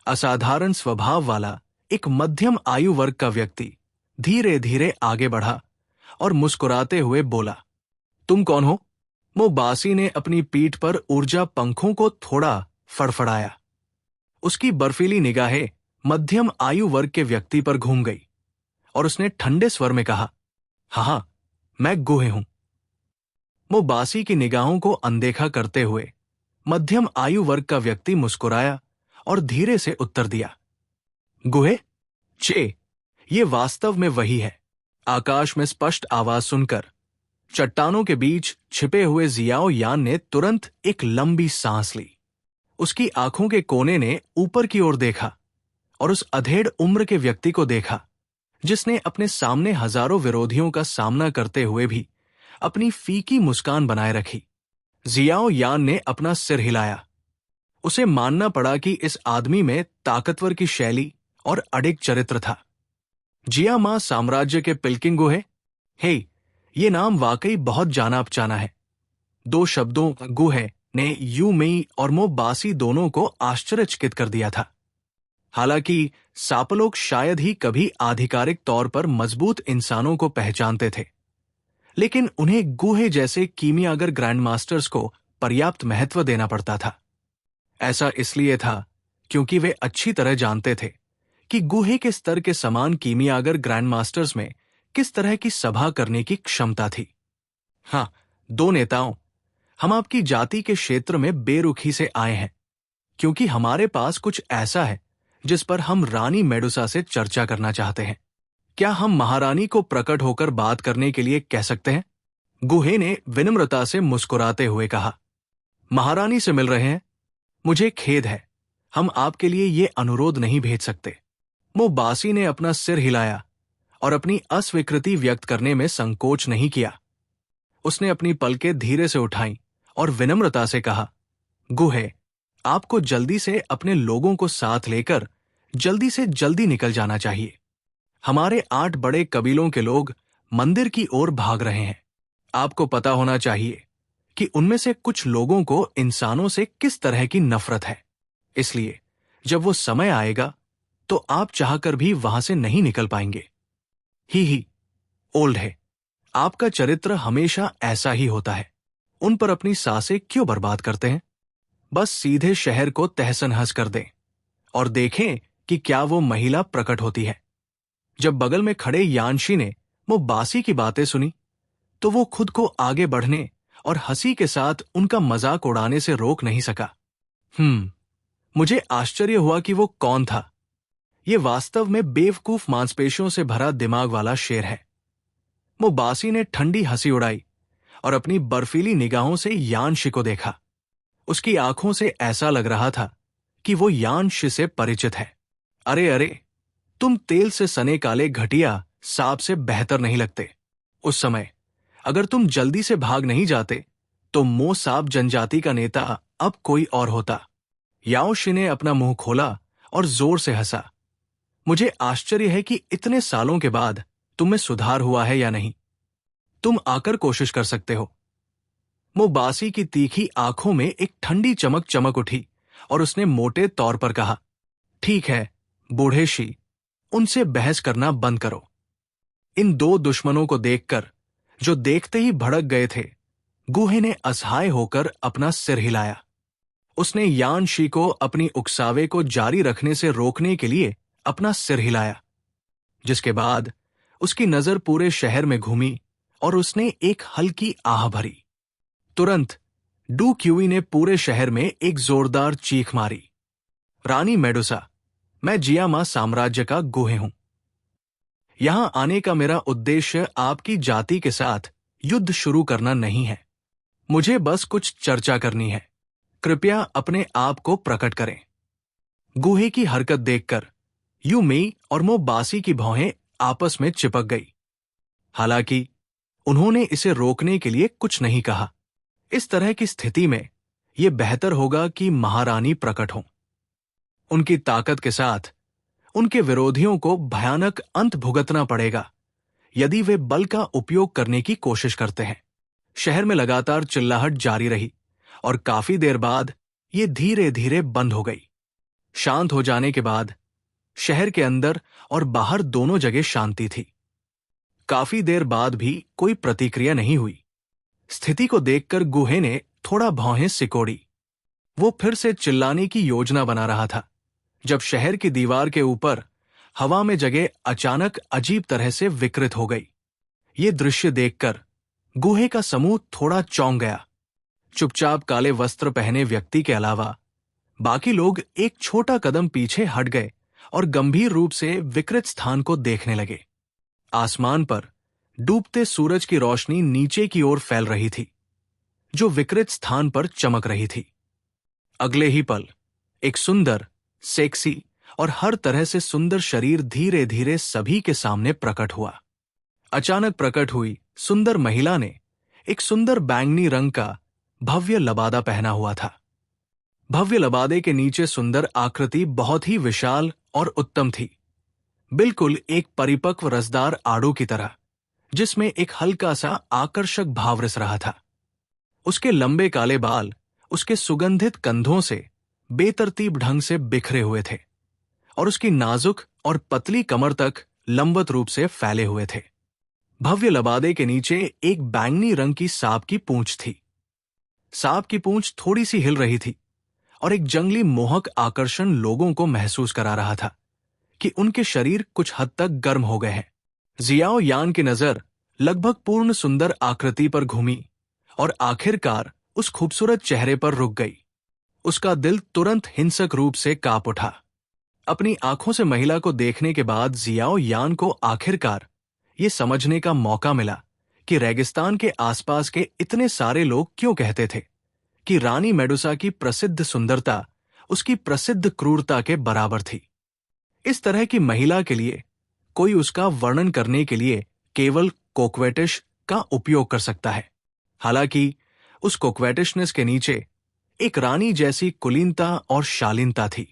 S1: असाधारण स्वभाव वाला एक मध्यम आयु वर्ग का व्यक्ति धीरे धीरे आगे बढ़ा और मुस्कुराते हुए बोला, तुम कौन हो? मोबासी ने अपनी पीठ पर ऊर्जा पंखों को थोड़ा फड़फड़ाया। उसकी बर्फीली निगाहें मध्यम आयु वर्ग के व्यक्ति पर घूम गई और उसने ठंडे स्वर में कहा, हाँ, मैं गुहे हूं। मोबासी की निगाहों को अनदेखा करते हुए मध्यम आयु वर्ग का व्यक्ति मुस्कुराया और धीरे से उत्तर दिया, गुहे? चे, ये वास्तव में वही है। आकाश में स्पष्ट आवाज सुनकर चट्टानों के बीच छिपे हुए जियाओ यान ने तुरंत एक लंबी सांस ली। उसकी आंखों के कोने ने ऊपर की ओर देखा और उस अधेड़ उम्र के व्यक्ति को देखा जिसने अपने सामने हजारों विरोधियों का सामना करते हुए भी अपनी फीकी मुस्कान बनाए रखी। जियाओ यान ने अपना सिर हिलाया। उसे मानना पड़ा कि इस आदमी में ताकतवर की शैली और अडिग चरित्र था। जियामा साम्राज्य के पिल्किंग गुहे? हे, ये नाम वाकई बहुत जाना पहचाना है। 2 शब्दों गुहे ने यूमेई और मोबासी दोनों को आश्चर्यचकित कर दिया था। हालांकि सापलोग शायद ही कभी आधिकारिक तौर पर मजबूत इंसानों को पहचानते थे, लेकिन उन्हें गुहे जैसे कीमियागर ग्रैंडमास्टर्स को पर्याप्त महत्व देना पड़ता था। ऐसा इसलिए था क्योंकि वे अच्छी तरह जानते थे कि गुहे के स्तर के समान कीमियागर ग्रैंडमास्टर्स में किस तरह की सभा करने की क्षमता थी। हाँ, 2 नेताओं, हम आपकी जाति के क्षेत्र में बेरुखी से आए हैं क्योंकि हमारे पास कुछ ऐसा है जिस पर हम रानी मेडुसा से चर्चा करना चाहते हैं। क्या हम महारानी को प्रकट होकर बात करने के लिए कह सकते हैं? गुहे ने विनम्रता से मुस्कुराते हुए कहा, महारानी से मिल रहे हैं? मुझे खेद है, हम आपके लिए ये अनुरोध नहीं भेज सकते। मोबासी ने अपना सिर हिलाया और अपनी अस्वीकृति व्यक्त करने में संकोच नहीं किया। उसने अपनी पलकें धीरे से उठाई और विनम्रता से कहा, गुहे, आपको जल्दी से अपने लोगों को साथ लेकर जल्दी से जल्दी निकल जाना चाहिए। हमारे 8 बड़े कबीलों के लोग मंदिर की ओर भाग रहे हैं। आपको पता होना चाहिए कि उनमें से कुछ लोगों को इंसानों से किस तरह की नफरत है। इसलिए जब वो समय आएगा तो आप चाहकर भी वहां से नहीं निकल पाएंगे। ही ओल्ड है, आपका चरित्र हमेशा ऐसा ही होता है। उन पर अपनी सांसें क्यों बर्बाद करते हैं? बस सीधे शहर को तहस-नहस कर दें और देखें कि क्या वो महिला प्रकट होती है। जब बगल में खड़े यानशी ने मोबासी की बातें सुनी तो वो खुद को आगे बढ़ने और हंसी के साथ उनका मजाक उड़ाने से रोक नहीं सका। मुझे आश्चर्य हुआ कि वो कौन था। ये वास्तव में बेवकूफ मांसपेशियों से भरा दिमाग वाला शेर है। मोबासी ने ठंडी हंसी उड़ाई और अपनी बर्फीली निगाहों से यानशी को देखा। उसकी आंखों से ऐसा लग रहा था कि वो यानशी से परिचित है। अरे अरे, तुम तेल से सने काले घटिया सांप से बेहतर नहीं लगते। उस समय अगर तुम जल्दी से भाग नहीं जाते तो मोसाब जनजाति का नेता अब कोई और होता। याओशी ने अपना मुंह खोला और जोर से हंसा। मुझे आश्चर्य है कि इतने सालों के बाद तुम में सुधार हुआ है या नहीं। तुम आकर कोशिश कर सकते हो। मोबासी की तीखी आंखों में एक ठंडी चमक चमक उठी और उसने मोटे तौर पर कहा, ठीक है बूढ़े शी, उनसे बहस करना बंद करो। इन दो दुश्मनों को देखकर, जो देखते ही भड़क गए थे, गुहे ने असहाय होकर अपना सिर हिलाया। उसने यान शी को अपनी उकसावे को जारी रखने से रोकने के लिए अपना सिर हिलाया, जिसके बाद उसकी नजर पूरे शहर में घूमी और उसने एक हल्की आह भरी। तुरंत डू क्यूई ने पूरे शहर में एक जोरदार चीख मारी, रानी मेडुसा, मैं जियामा साम्राज्य का गुहे हूं। यहां आने का मेरा उद्देश्य आपकी जाति के साथ युद्ध शुरू करना नहीं है। मुझे बस कुछ चर्चा करनी है। कृपया अपने आप को प्रकट करें। गुहे की हरकत देखकर यू मेई और मोबासी की भौहें आपस में चिपक गई। हालांकि उन्होंने इसे रोकने के लिए कुछ नहीं कहा। इस तरह की स्थिति में यह बेहतर होगा कि महारानी प्रकट हों। उनकी ताकत के साथ उनके विरोधियों को भयानक अंत भुगतना पड़ेगा यदि वे बल का उपयोग करने की कोशिश करते हैं। शहर में लगातार चिल्लाहट जारी रही और काफी देर बाद ये धीरे धीरे बंद हो गई। शांत हो जाने के बाद शहर के अंदर और बाहर दोनों जगह शांति थी। काफी देर बाद भी कोई प्रतिक्रिया नहीं हुई। स्थिति को देखकर गुहे ने थोड़ा भौहें सिकोड़ी। वो फिर से चिल्लाने की योजना बना रहा था जब शहर की दीवार के ऊपर हवा में जगह अचानक अजीब तरह से विकृत हो गई। ये दृश्य देखकर गुहे का समूह थोड़ा चौंक गया। चुपचाप काले वस्त्र पहने व्यक्ति के अलावा बाकी लोग एक छोटा कदम पीछे हट गए और गंभीर रूप से विकृत स्थान को देखने लगे। आसमान पर डूबते सूरज की रोशनी नीचे की ओर फैल रही थी, जो विकृत स्थान पर चमक रही थी। अगले ही पल एक सुंदर, सेक्सी और हर तरह से सुंदर शरीर धीरे धीरे सभी के सामने प्रकट हुआ। अचानक प्रकट हुई सुंदर महिला ने एक सुंदर बैंगनी रंग का भव्य लबादा पहना हुआ था। भव्य लबादे के नीचे सुंदर आकृति बहुत ही विशाल और उत्तम थी, बिल्कुल एक परिपक्व रसदार आड़ू की तरह, जिसमें एक हल्का सा आकर्षक भाव रिस रहा था। उसके लंबे काले बाल उसके सुगंधित कंधों से बेतरतीब ढंग से बिखरे हुए थे और उसकी नाजुक और पतली कमर तक लंबवत रूप से फैले हुए थे। भव्य लबादे के नीचे एक बैंगनी रंग की सांप की पूंछ थी। सांप की पूंछ थोड़ी सी हिल रही थी और एक जंगली मोहक आकर्षण लोगों को महसूस करा रहा था कि उनके शरीर कुछ हद तक गर्म हो गए हैं। जियाओ यान की नजर लगभग पूर्ण सुंदर आकृति पर घूमी और आखिरकार उस खूबसूरत चेहरे पर रुक गई। उसका दिल तुरंत हिंसक रूप से कांप उठा। अपनी आंखों से महिला को देखने के बाद जियाओ यान को आखिरकार ये समझने का मौका मिला कि रेगिस्तान के आसपास के इतने सारे लोग क्यों कहते थे कि रानी मेडुसा की प्रसिद्ध सुंदरता उसकी प्रसिद्ध क्रूरता के बराबर थी। इस तरह की महिला के लिए कोई उसका वर्णन करने के लिए केवल कोक्वेटिश का उपयोग कर सकता है। हालांकि उस कोक्वेटिशनेस के नीचे एक रानी जैसी कुलीनता और शालीनता थी।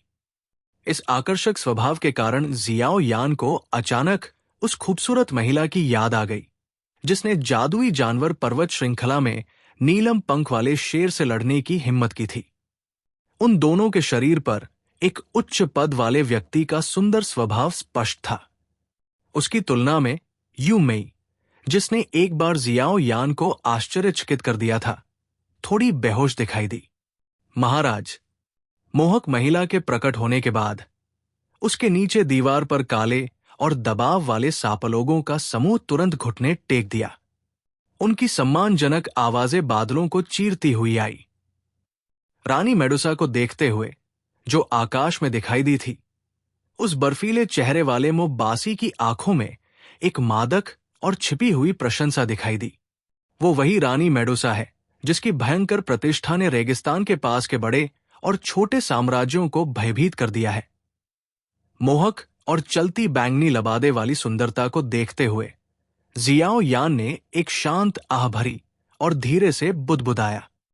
S1: इस आकर्षक स्वभाव के कारण जियाओ यान को अचानक उस खूबसूरत महिला की याद आ गई जिसने जादुई जानवर पर्वत श्रृंखला में नीलम पंख वाले शेर से लड़ने की हिम्मत की थी। उन दोनों के शरीर पर एक उच्च पद वाले व्यक्ति का सुंदर स्वभाव स्पष्ट था। उसकी तुलना में यू मेई, जिसने एक बार जियाओ यान को आश्चर्यचकित कर दिया था, थोड़ी बेहोश दिखाई दी। महाराज, मोहक महिला के प्रकट होने के बाद उसके नीचे दीवार पर काले और दबाव वाले सापलोगों का समूह तुरंत घुटने टेक दिया। उनकी सम्मानजनक आवाजें बादलों को चीरती हुई आई। रानी मेडुसा को देखते हुए, जो आकाश में दिखाई दी थी, उस बर्फीले चेहरे वाले मोबासी की आंखों में एक मादक और छिपी हुई प्रशंसा दिखाई दी। वो वही रानी मेडुसा है जिसकी भयंकर प्रतिष्ठा ने रेगिस्तान के पास के बड़े और छोटे साम्राज्यों को भयभीत कर दिया है। मोहक और चलती बैंगनी लबादे वाली सुंदरता को देखते हुए जियाओ यान ने एक शांत आह भरी और धीरे से बुदबुदाया,